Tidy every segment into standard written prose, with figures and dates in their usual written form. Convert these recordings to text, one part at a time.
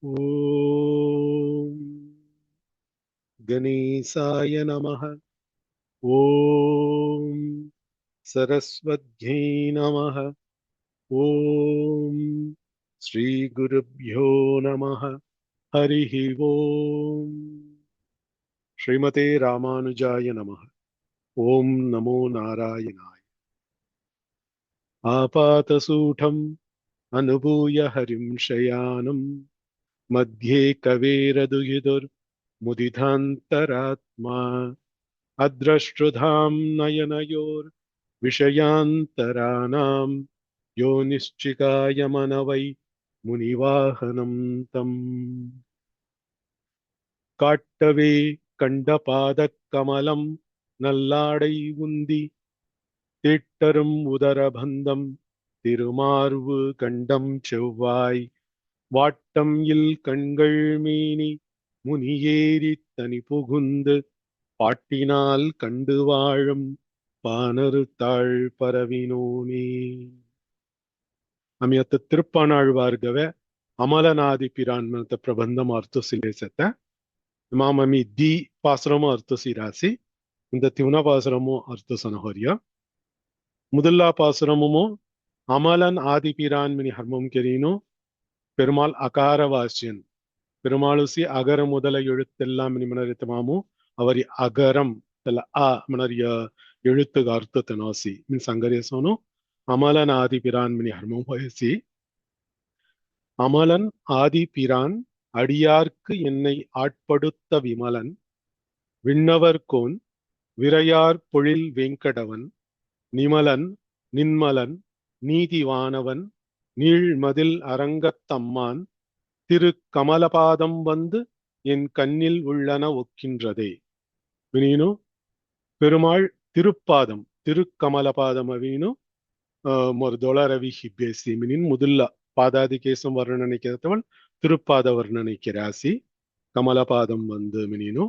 ஓம் கணேசாய நமः. ஓம் சரஸ்வத்யை நமः. ஓம் ஸ்ரீ குருப்யோ நமः. ஹரிஹி ஓம். ஸ்ரீமதே ராமானுஜாய நமः. ஓம் நமோ நாராயணாய. ஆபாதசூடம் அனுபூய ஹரிம் ஷயானம் மத்யே கவேரதுகிதுர் முதிதாந்தராத்மா अद्रष्टृधाम् नयनयोर्विषयान्तराणाम् यो निश्चिकायमनवै मुनिवाहनम् तम् காட்டவே கண்ட பாதக் கமலம் நல்லாடை உந்தி தீட்டரும் உதரபந்தம் திருமார்பு கண்டம் செவ்வாய் வாட்டம் இல் கண்கள் மேனி முனியேறி தனி புகுந்து பாட்டினால் கண்டு வாழும் பானரு தாழ் பரவினோனே. आम्ही आता திருப்பானாழ்வார்கவே அமலநாதி பிரான்மனத்த பிரபந்தம் அர்த்தசிலேசத்த இமாம் அமி தி பாசுரமும் அர்த்தசிராசி இந்த திவுன பாசுரமும் அர்த்தசனஹோரியா முதல்லா பாசுரமும் அமலன் ஆதி பிரான்மினி ஹர்மம் கெரீனோ பெருமாள் அகாரவாசியன் பெருமாளுசி அகர முதல எழுத்தெல்லாம் மினிமனரித்தமாமு அவரி அகரம் தல அ மனரிய எழுத்துக்கு அர்த்தத்தை நாசி மின் சங்கரேசோனோ அமலன் ஆதி பிரான்மினி ஹர்மம் வயசி அமலன் ஆதி பிரான் அடியார்க்கு என்னை ஆட்படுத்த விமலன் விண்ணவர்கோன் விரையார் பொழில் வெங்கடவன் நிமலன் நின்மலன் நீதிவானவன் நீழ்மதில் அரங்கத்தம்மான் திரு கமலபாதம் வந்து என் கண்ணில் உள்ளன ஒக்கின்றதே. வினீனு பெருமாள் திருப்பாதம் திருக்கமலபாதம் அவீனு ಮೊದಲರವಿ ಹಿಬ್ಬೇಸಿ ಮಿನಿನ್ ಮೊದಲ ಪಾದಾದಿಕೇಶಂ ವರ್ಣನೆಕ್ಕೆತವள் திருப்பாத வர்ணனைக்கு ராசி கமலபாதம் வந்து மினினு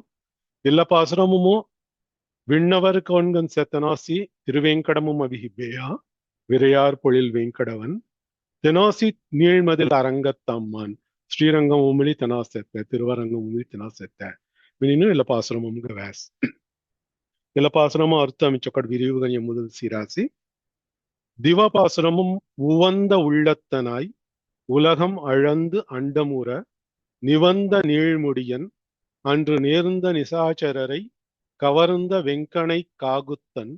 இல்ல பாசுரமுமோ விண்ணவர் கோன்கன் செத்தனாசி திருவேங்கடமும் அபிஹிப்பேயா விரையார் பொழில் வேங்கடவன் தெனாசி நீழ்மதில் அரங்கத்தம்மான் ஸ்ரீரங்கம் உமிழி தெனா செத்த திருவரங்கம் உமிழி தெனா செத்த மினினு இல்ல பாசுரமும் வேஸ் இல்ல பாசுரமும் அர்த்தம் மிச்சக்கட் விரிவுகனிய முதல் சீராசி திவபாசுரமும் உவந்த உள்ளத்தனாய் உலகம் அழந்து அண்டமுற நிவந்த நீழ்முடியன் அன்று நேர்ந்த நிசாச்சரரை கவர்ந்த வெங்கனை காகுத்தன்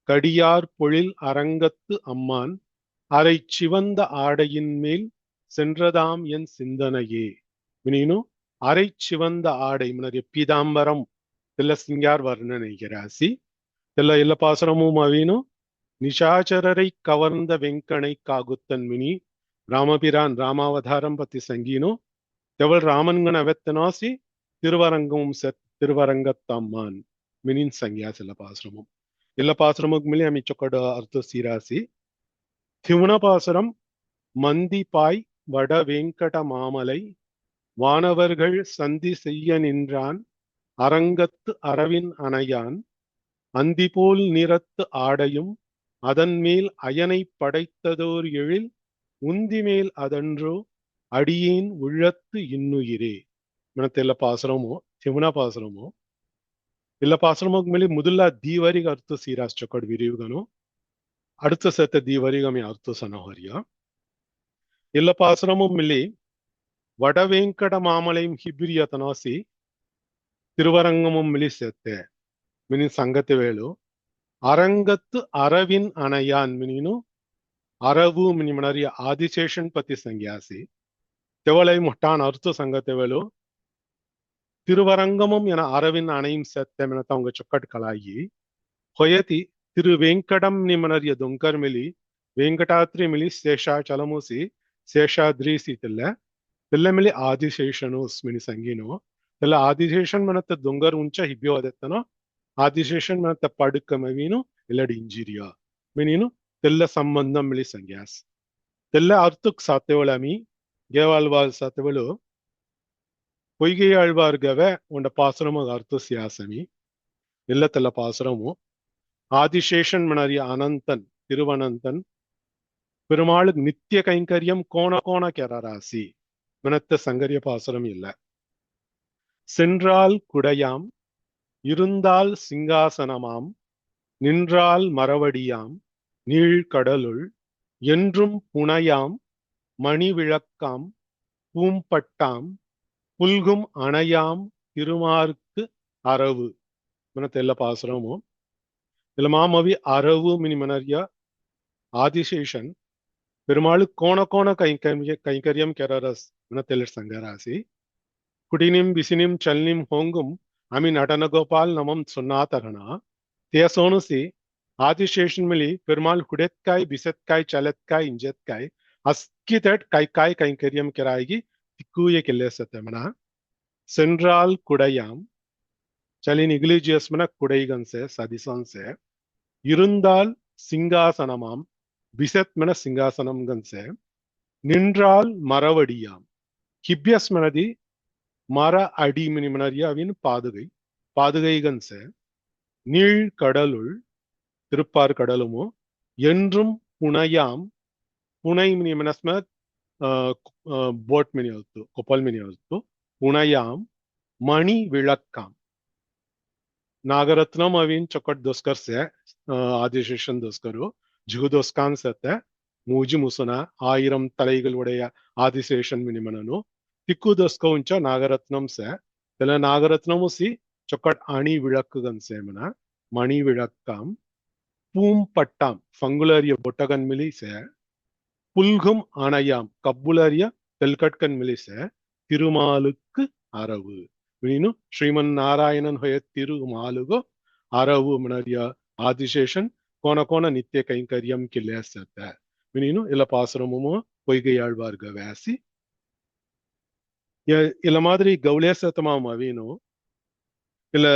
கடியார் பொழில் அரங்கத்து அம்மான் அரை சிவந்த ஆடையின் மேல் சென்றதாம் என் சிந்தனையே. வினீனு அரை சிவந்த ஆடை முன்னறிய பீதாம்பரம் தில்ல சிங்கார் வர்ணனைக்கு ராசி தில்ல இல்ல பாசுரமும் அவீனு நிஷாச்சரரை கவர்ந்த வெங்கனை காகுத்தன் மினி ராமபிரான் ராமாவதாரம் பத்தி சங்கீனோ தெவள் ராமன்கன் அவெத்தனாசி திருவரங்கமும் திருவரங்கத்தம்மான் மினின் சங்கியா சில பாசுரமும் இல்ல பாசுரமுக்கு மிலி அமி சொக்கட அர்த்த சீராசி திவுன பாசுரம் மந்திபாய் வட வெங்கட மாமலை வானவர்கள் சந்தி செய்ய நின்றான் அரங்கத்து அரவின் அணையான் அந்திபோல் நிறத்து ஆடையும் அதன் மேல் அயனை படைத்ததோர் எழில் உந்தி மேல் அதன்றோ அடியேன் உள்ளத்து இன்னுயிரே. மனத்தில்ல பாசுரமோ திவுன பாசுரமோ இல்ல பாசுரமோக்கு மேலே முதல்ல தீவரிக அர்த்த சீராஸ் சொக்கட் விரிவுகனோ அடுத்த செத்த தீவரிகமே அர்த்த சனஹரியா இல்ல பாசுரமும் மில்லி வடவேங்கட மாமலையும் ஹிபிரிய தனாசி திருவரங்கமும் மிலி செத்த மினி சங்கத்து வேலு அரங்கத்து அரவின் அணையான் மினினு அரவு மினி மனரிய ஆதிசேஷன் பத்தி சங்கியாசி தெவளை முட்டான் அர்த்த சங்கத்தை வேலு திருவரங்கமும் என அரவின் அணையும் செத்த மினத்த அவங்க சொக்கட் கலாயி ಹೊಯತಿ ತಿರು ವೆಂಕಟಂ ನಿಮನರಿಯ ದೊಂಕರ್ ಮಿಲಿ ವೆಂಕಟಾದ್ರಿ ಮಿಲಿ ಶೇಷಾಚಲಮೂಸಿ ಶೇಷಾದ್ರಿ ತಿಲ್ಲ ತಿಲ್ಲ ಮಿಲಿ ಆದಿಶೇಷನು ಸ್ಮಿನಿ ಸಂಗೀನೋ ತಿಲ್ಲ ಆದಿಶೇಷನ್ ಮನತ್ತ ದೊಂಗರ್ ಉಂಚ ಹಿಬ್ಯೋ ಅದೆತ್ತನೋ ಆದಿಶೇಷನ್ ಮನತ್ತ ಪಡುಕ ಮವೀನು ಇಲ್ಲಡಿ ಇಂಜಿರಿಯಾ ಮಿನೀನು ತಿಲ್ಲ ಸಂಬಂಧಂ ಮಿಲಿ ಸಂಗ್ಯಾಸ್ ತಿಲ್ಲ ಅರ್ಥಕ್ ಸಾತ್ಯವಳಮಿ ಗೇವಾಲ್ವಾಲ್ ಸಾತ್ಯವಳು பொய்கை ஆழ்வார்கவ உண்ட பாசுரம அர்த்த சியாசமி இல்லத்தல்ல பாசுரமு ஆதிசேஷன் மணறிய அனந்தன் திருவனந்தன் பெருமாளுக்கு நித்திய கைங்கரியம் கோண கோண கெரராசி மனத்த சங்கரிய பாசுரம் இல்ல. சென்றால் குடையாம், இருந்தால் சிங்காசனமாம், நின்றால் மறவடியாம், நீழ்கடலுள், என்றும் புனையாம், மணிவிளக்காம், பூம்பட்டாம், புல்கும் அணையாம், திருமார்க்கு அரவு. మన తెల్ల పాసురము ఇలమామవి అరవు మిని మనర్య ఆదిశేషన్ పెరుమాళు కోణ కోణ కైంకర్యం కెరరస్ మన తెల్ల సంగరాసి కుటినిం బిసినిం చల్నిం హోంగుం అమి నటన గోపాల్ నమం సున్నాతరణ தேசோனுசி ஆதிசேஷன் மிலி பெருமாள் குடெத்காய் பிசெத்காய் சலத்காய் இஞ்செத்காய் அஸ்கிதட் கைக்காய் கைங்கரியம் கெராய்கி திக்கூய கில்லேசத்தமன சென்றால் குடையாம் चलिन इग्लिजियस में कुड़ईगन से सदिसन से இருந்தால் சிங்காசனமாம் பிசத் மன சிங்காசனம் கன் से நின்றால் மரவடியாம் கிபியஸ் மனதி மர அடி மினி மனரியாவின் பாதுகை பாதுகை கன் से நீள் கடலுள் திருப்பார் கடலுமோ என்றும் புனையாம் புனை மினி மனஸ்ம போட் மினி होतो कोपल मिनी होतो पुनयाम मणि विளக்காம் नागरत्नम अवीन चौकट दोस्कर से आदिशेषन दोस्करू जिगु दोस्कान सत्य मूजी मुसुना आयरम तलैगल उடைய आदिशेषन मिनिमननु तिक्कु दोस्क उंच नागरत्नम से तेला नागरत्नमु सी चौकट आणी विளக்குகன் सेमना मणि विளக்காம் பூம்பட்டாம் फंगुलरिय बोटगन मिली से पुल्गुम अणयाम कब्बुलरिय तेलकटकन मिली से तिरुमालुक्कु அரவு मीनु श्रीमन नारायणन होय तिरुमालुगो अरवु मनरिय आदिशेषन कोन कोन नित्य कैंकर्यम किल्लेसत मीनु इल पासुरमुमो பொய்கையாழ்வார்க வேசி इल மாதிரி கௌலேசத்தமாம் அவினோ இல்ல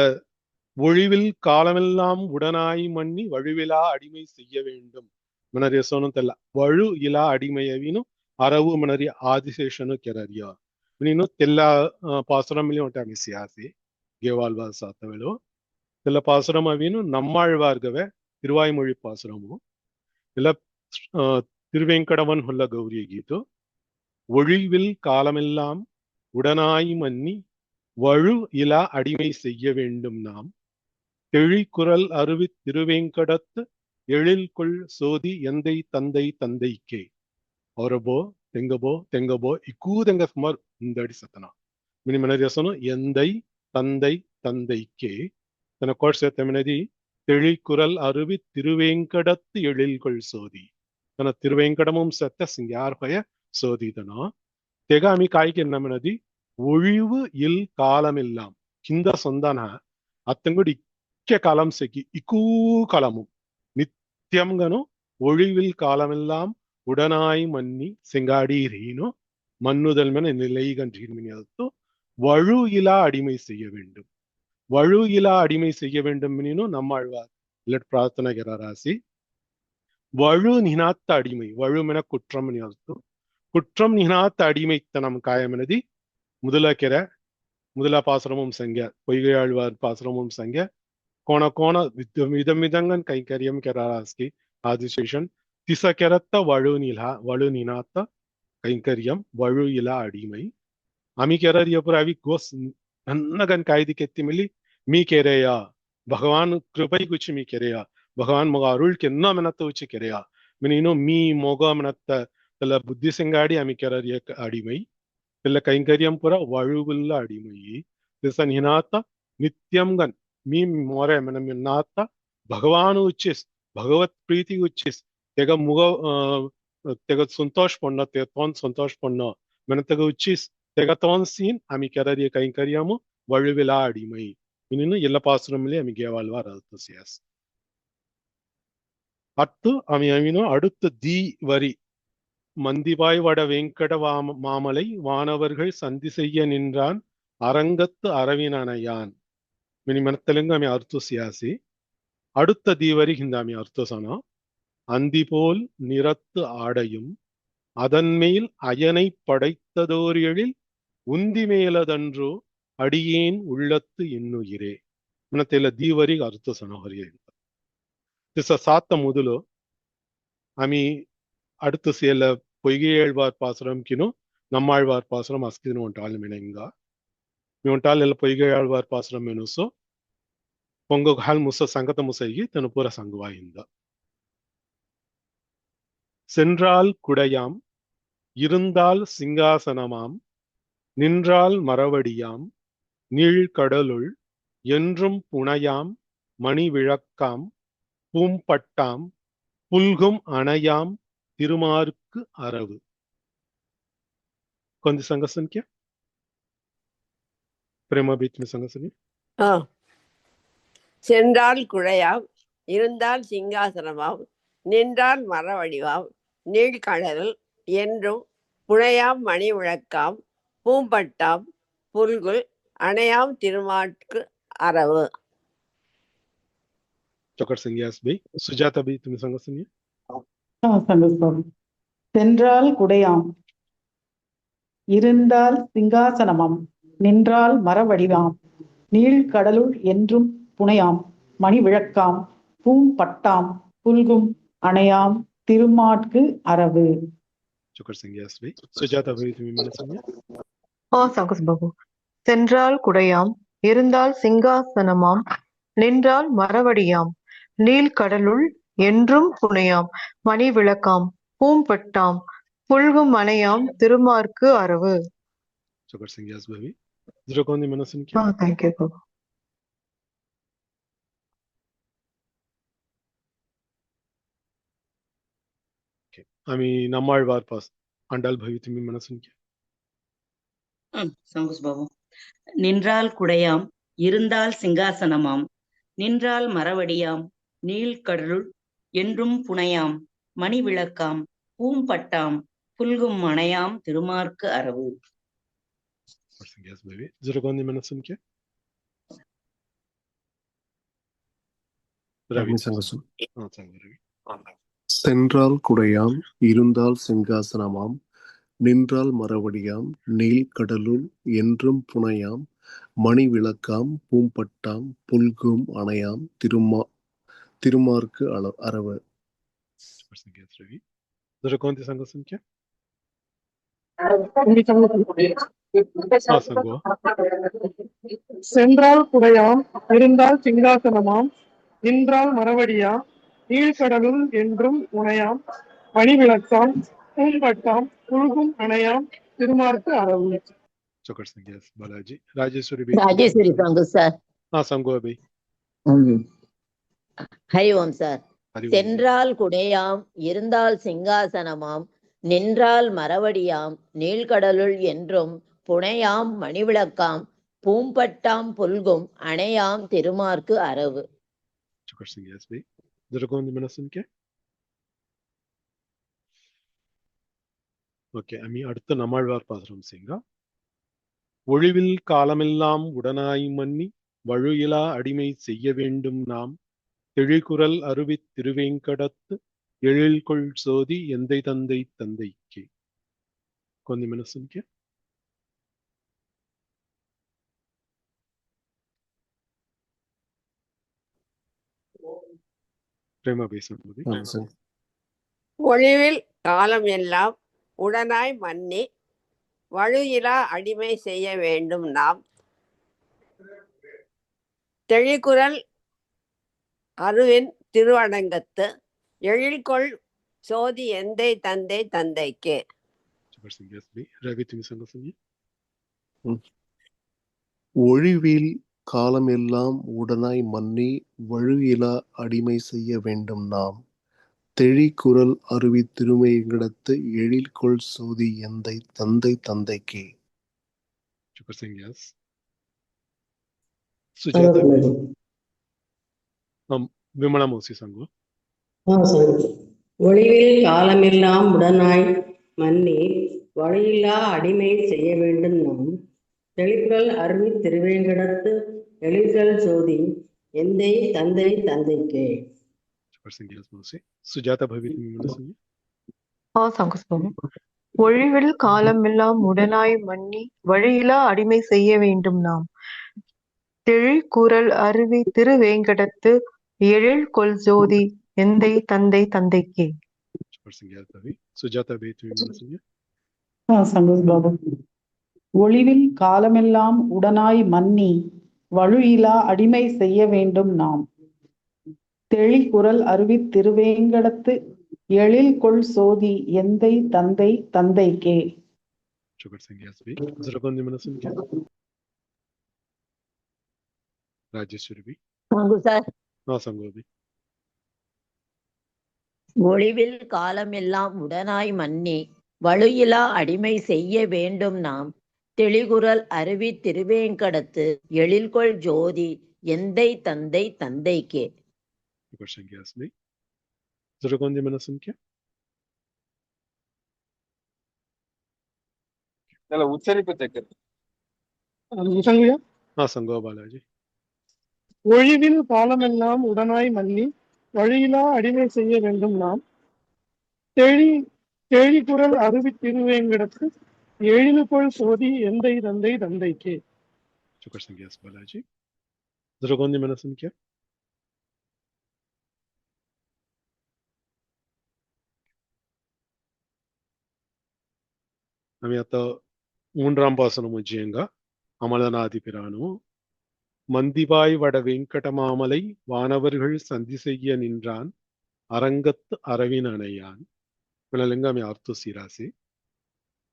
ஒழிவில் காலமெல்லாம் உடனாய் மன்னி வழுவிலா அடிமை செய்ய வேண்டும் மனரிய சோனம் தெல்ல வழு இலா அடிமை அவினு அரவு மனரிய ஆதிசேஷனு ಕೆರರಿಯ ನೀನು ತೆಲ್ಲ ಪಾಸುರಮಿಲಿ ಉಂಟಾಮಿ ಸಿಯಾಸಿ ಗೇವಾಲ್ವಾರ್ ಸಾತವೆಳು ತೆಲ್ಲ ಪಾಸುರಂ ಅವಿನು நம்மாழ்வார்கவே திருவாய்மொழி பாசுரமு இல்ல திருவேங்கடவன் உள்ள கௌரிய கீதோ ஒழிவில் காலமெல்லாம் உடனாய் மன்னி வழு இலா அடிமை செய்ய வேண்டும் நாம் தெழிக்குரல் அருவி திருவேங்கடத்து எழில்கொள் சோதி எந்தை தந்தை தந்தைக்கே அவரபோ ತೆಂಗಬೋ ತೆಂಗಬೋ ಇಕ್ಕೂದೆಂಗ ಸುಮಾರು ಇಂದಡಿ ಸತನ ಮಿನಿ ಮನದಿಯಸನು ಎಂದೈ ತಂದೈ ತಂದೈಕ್ಕೆ ತನ್ನ ಕೋರ್ಸ ತೆಮನದಿ தெழிக்குரல் அருவி திருவேங்கடத்து எழில்கொள் சோதி தன திருவேங்கடமும் சத்த சிங்கார்பய சோதிதனா தெகாமி காய்க்கு என்னமனதி ஒழிவு இல் காலமெல்லாம் కింద సొందన అత్తంగుడి ఇక్కే కాలం సెకి ఇకూ కాలము నిత్యంగాను ஒழிவில் காலமெல்லாம் உடனாய் மன்னி செங்காடீரீனோ மன்னுதல் மன நிலைகன்றீர்மினியதோ வழு இலா அடிமை செய்ய வேண்டும் வழு இலா அடிமை செய்ய வேண்டும் மினினோ நம்மாழ்வார் இல்லட் பிரார்த்தனைகிறாராசி வழு நினாத்த அடிமை வழுமென குற்றம் குற்றம் நினாத்த அடிமைத்தனம் காயமெனதி முதல பாசுரமும் சங்க பொய்கையாழ்வார் பாசுரமும் சங்க கோண கோண விதமிதங்கன் கைங்கரியம் கெராராஸ்கி ஆதிசேஷன் திச கெரத்த வழு நினாத்த கைங்கரியம் வழு இலா அடிமை அமி ಕೆರರಿಯಪುರ ಅವಿ ಗೋಸ್ ನನ್ನಗನ್ ಕಾಯ್ದಿ ಕೆತ್ತಿ ಮಿಲಿ ಮೀ ಕೆರೆಯ ಭಗವಾನ್ ಕೃಪೈ ಕುಚಿ ಮೀ ಕೆರೆಯ ಭಗವಾನ್ ಮೊಗ ಅರುಳ್ ಕೆನ್ನ ಮೆನತ್ತ ಉಚ್ಚಿ ಕೆರೆಯ ಮಿನೀನು ಮೀ ಮೊಗ ಮೆನತ್ತ ತಲ್ಲ ಬುದ್ಧಿ ಸಿಂಗಾಡಿ ಅಮಿ ಕೆರರಿಯ ಅಡಿಮೈ ತಲ್ಲ ಕೈಂಕರ್ಯಂ ಪುರ ವಳುಗುಲ್ಲ ಅಡಿಮೈ ದಿಸನ್ ಹಿನಾತ ನಿತ್ಯಂಗನ್ ಮೀ ಮೊರೆ ಮೆನ ಮಿನ್ನಾತ ಭಗವಾನ್ ಉಚ್ಚಿಸ್ ಭಗವತ್ ಪ್ರೀತಿ ಉಚ್ಚಿಸ್ ತೆಗ ಮುಗ ತೆಗ ಸಂತೋಷ ಪಣ್ಣ ತೆಗೊಂದ್ ಸಂತೋಷ ಪಣ್ಣ ಮೆನತಗ ಉಚ್ಚಿಸ್ ತೆಗತೋನ್ ಸೀನ್ ಅಮಿ ಕೆರರಿಯ ಕೈಂಕರ್ಯಮು வழுவிலா அடிமை இன்னும் எல்லா பாசுரமிலே அமி கேவாழ்வார் அர்த்த சியாஸ் அத்து அமி அமினோ அடுத்த தி வரி மந்திபாய் வட வெங்கட மாமலை வானவர்கள் சந்தி செய்ய நின்றான் அரங்கத்து அரவினனையான் மினி மனத்தெலுங்கு அமி அர்த்த சியாசி அடுத்த தி வரி இந்த அமி அர்த்த சொன்னா அந்தி போல் நிறத்து ஆடையும் அதன் மேல் அயனை படைத்ததோர் எழில் உந்தி மேலதன்றோ ಅಡಿಯೇನ್ ಉಳ್ಳತ್ತು ಎನ್ನುಯಿರೆ ಮನತೆಲ್ಲ ದೀವರಿಗೆ ಅರ್ಥ ಸನಹರಿಯ திச சாத்த முதலோ அமி அடுத்து சில பொய்கையாழ்வார் பாசுரம் கினோ నమ్మాళ్వార్ పాసురం అస్కిదిని ఉంటాళ్ళు మెనంగా మీ ఉంటాళ్ళు ఇలా పొయ్యిగాళ్వార్ పాసురం మెనుసో பொங்க கால் முச சங்கத முசையி தெனுப்புற சங்குவாயிந்த சென்றால் குடையாம் இருந்தால் சிங்காசனமாம் நின்றால் மரவடியாம் நீழ்கடலுள் என்றும் புனையாம் மணி விளக்காம் பூம்பட்டாம் புல்கும் அணையாம் திருமார்க்கு அரவு కొంది సంఘ సంఖ్య ప్రేమ బీచ్ మీ సంఘ సంఖ్య சென்றால் குழையாம் இருந்தால் சிங்காசனமாம் நின்றால் மரவடிவாம் நீழ்கடலுள் என்றும் புனையாம் மணி விளக்காம் பூம்பட்டாம் புல்குல் அணையாம் திருமாட்கு அரவு. चौकट संज्ञास भाई सुजाता भाई तुम्हें संग सुनिए சென்றால் குடையாம் இருந்தால் சிங்காசனமாம் நின்றால் மரவடிவாம் நீழ்கடலுள் என்றும் புனையாம் மணி விளக்காம் பூம்பட்டாம் புல்கும் அணையாம் திருமாட்கு அரவு. चौकट संज्ञास भाई सुजाता भाई तुम्हें मन सुनिए சங்கஸ் பாபு. சென்றால் குடையாம் இருந்தால் சிங்காசனமாம் நின்றால் மரவடியாம் நீழ்கடலுள் என்றும் புனையாம் மணி விளக்காம் பூம்பட்டாம் புல்கும் அணையாம் திருமார்க்கு அரவு. चौकट संज्ञास भाई जरा कौन दी मन सुनिए தேங்க்யூ பாபு. আমি நம்மாழ்வார் பாஸ் ஆண்டாள் भाई तुम्हें मन सुनिए சங்குஸ் பாபு. நின்றால் குடையாம் இருந்தால் சிங்காசனமாம் நின்றால் மரவடியாம் நீழ்கடலுள் என்றும் புனையாம் மணி விளக்காம் பூம்பட்டாம் புல்கும் அணையாம் திருமார்க்கு அரவு. संज्ञास भाई जरा कौन दी मन सुनिए रवि சங்கசம் हां संग रवि சென்றால் குடையாம் இருந்தால் சிங்காசனமாம் நின்றால் மரவடியாம் நீழ்கடலுள் என்றும் புனையாம் மணி விளக்காம் பூம்பட்டாம் புல்கும் அணையாம் திருமார்க்கு அரவு. संज्ञास रवि जरा कौन दी संग सुनिए हां संगो சென்றால் குடையாம் இருந்தால் சிங்காசனமாம் நின்றால் மரவடியாம் நீழ்கடலுள் என்றும் புனையாம் மணி விளக்காம் பூம்பட்டாம் புல்கும் அணையாம் திருமார்க்கு அரவு. चौकट संज्ञास बालाजी राजेश्वरी ராஜேஸ்வரி சாங்கு சார். हां संगो भाई ஹரி ஓம் சார். हरि சென்றால் குடையாம் இருந்தால் சிங்காசனமாம் நின்றால் மரவடியாம் நீழ்கடலுள் என்றும் புனையாம் மணிவிளக்காம் பூம்பட்டாம் புல்கும் அணையாம் திருமார்க்கு அரவு. चौकट संज्ञास भाई जरा कौन दी मन सुनिए ஓகே அம்மி அடுத்து நம்மாழ்வார் பாசுரம் சிங்க ஒழிவில் காலமெல்லாம் உடனாய் மன்னி வழுயிலா அடிமை செய்ய வேண்டும் நாம் தெழிகுரல் அருவித் திருவேங்கடத்து எழில்கொள் சோதி எந்தை தந்தை தந்தைக்கு கொஞ்சம் மனசுக்கு பிரேமா பேசும்போது ஒழிவில் காலம் எல்லாம் உடனாய் மன்னி வழுயிலா அடிமை செய்ய வேண்டும் நாம் தெழிகுரல் அருவின் திருவடங்கத்து எழில்கொள் சோதி எந்தை தந்தை தந்தைக்கு. ஒழிவில் காலமெல்லாம் உடனாய் மன்னி வழுயிலா அடிமை செய்ய வேண்டும் நாம் தெழிகுரல் அருவி திருவேங்கடத்து எழில்கொள் சோதி எந்தை தந்தை தந்தைக்கு. விமலா மோசி சங்கோ ஒளிவில் காலமெல்லாம் உடனாய் மன்னி வழியில்லா அடிமை செய்ய வேண்டும் நாம் தெளிக்குரல் அருவி திருவேங்கடத்து எழில்கொள் சோதி எந்தை தந்தை தந்தைக்கே. சுஜாதா பவி ஒழிவில் காலமெல்லாம் உடனாய் மன்னி வழியிலா அடிமை செய்ய வேண்டும் நாம் தெழிகுரல் அருவி திருவேங்கடத்து எழில்கொள் சோதி எந்தை தந்தை தந்தைக்கே. சுஜாதா சந்தோஷ் பாபு. ஒளிவில் காலமெல்லாம் உடனாய் மன்னி வழுயிலா அடிமை செய்ய வேண்டும் நாம். தெளிகுரல் அருவித் திருவேங்கடத்து எழில் கொள் சோதி எந்தை தந்தை தந்தைக்கே. Чукар Сангиасби. Зрагонди Манасунке. Rajeshwari. வாங்கு சார். Sangobi. ஒளிவில் காலமெல்லாம் உடனாய் மன்னி வழுயிலா அடிமை செய்ய வேண்டும் நாம். தெளிகுரல் அருவி திருவேங்கடத்து எழில்கொள் ஜோதி எந்தை தந்தை தந்தைக்கே. Чукар Сангиасби. Зрагонди Манасунке. உச்சரிப்பு தக்கது. சங்குயா. Sango Balaji. ஒழிவில் காலமெல்லாம் உடனாய் மன்னி வழியிலா அடிமை செய்ய வேண்டும் நாம். தெழிகுரல் அருவி திருவேங்கடத்து எழில்கொள் சோதி எந்தை தந்தை தந்தைக்கே. Чукар Сангиас Balaji. Зрагонди Манасунке. आम्ही आता மூன்றாம் பாசனம் உஜ்ஜியங்க அமலநாதி பிரானு. மந்திபாய் வட வெங்கடமாமலை வானவர்கள் சந்தி செய்ய நின்றான் அரங்கத்து அரவின் அணையான். மிளலிங்காமி ஆர்த்து சீராசி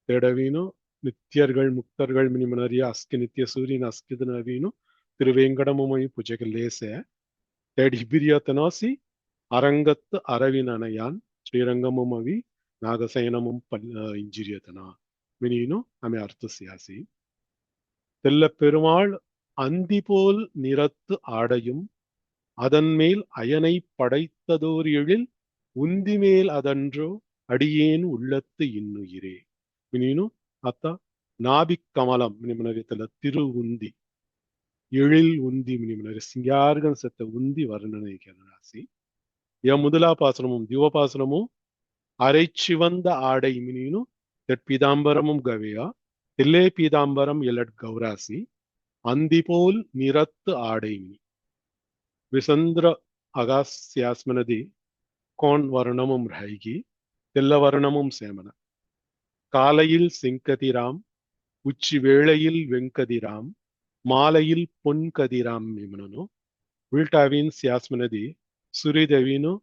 தேடவீனு நித்தியர்கள் முக்தர்கள் மினிமனரிய அஸ்கி நித்திய சூரியன் அஸ்கிது நவீனு திருவேங்கடமுமை புஜகலேச தேடி ஹிபிரியத்தனாசி அரங்கத்து அரவின் அணையான் ஸ்ரீரங்கமும் அவி நாகசயனமும் இஞ்சிரியத்தனா மினினு ஆమె அர்த்த சியாசி. தெல்ல பெருமாள் அந்தி போல் நிறத்து ஆடையும் அதன் மேல் அயனை படைத்ததோர் எழில் உந்தி மேல் அதன்றோ அடியேன் உள்ளத்து இன்னுயிரே. மினினு அத்த நாபிக் கமலம் மினிமனரித்தல திரு உந்தி எழில் உந்தி மினிமனரி சிங்கார்கன் செத்த உந்தி வர்ணனை ராசி. முதலா பாசனமும் திவபாசனமும் அரை சிவந்த ஆடை மினினு பீதாம்பரமும் கவையா தில்லே பீதாம்பரம் எல்லட் கௌராசி அந்தி போல் நிறத்து ஆடை. விசந்திர அகாசியாஸ்மனதி கோன் வர்ணமும் ரஹைகி தெல்ல வர்ணமும் சேமன. காலையில் செங்கதிராம் உச்சி வேளையில் வெங்கதிராம் மாலையில் பொன்கதிராம் மிமனு. உள்டாவின் சியாஸ்மனதி சுரிதவினு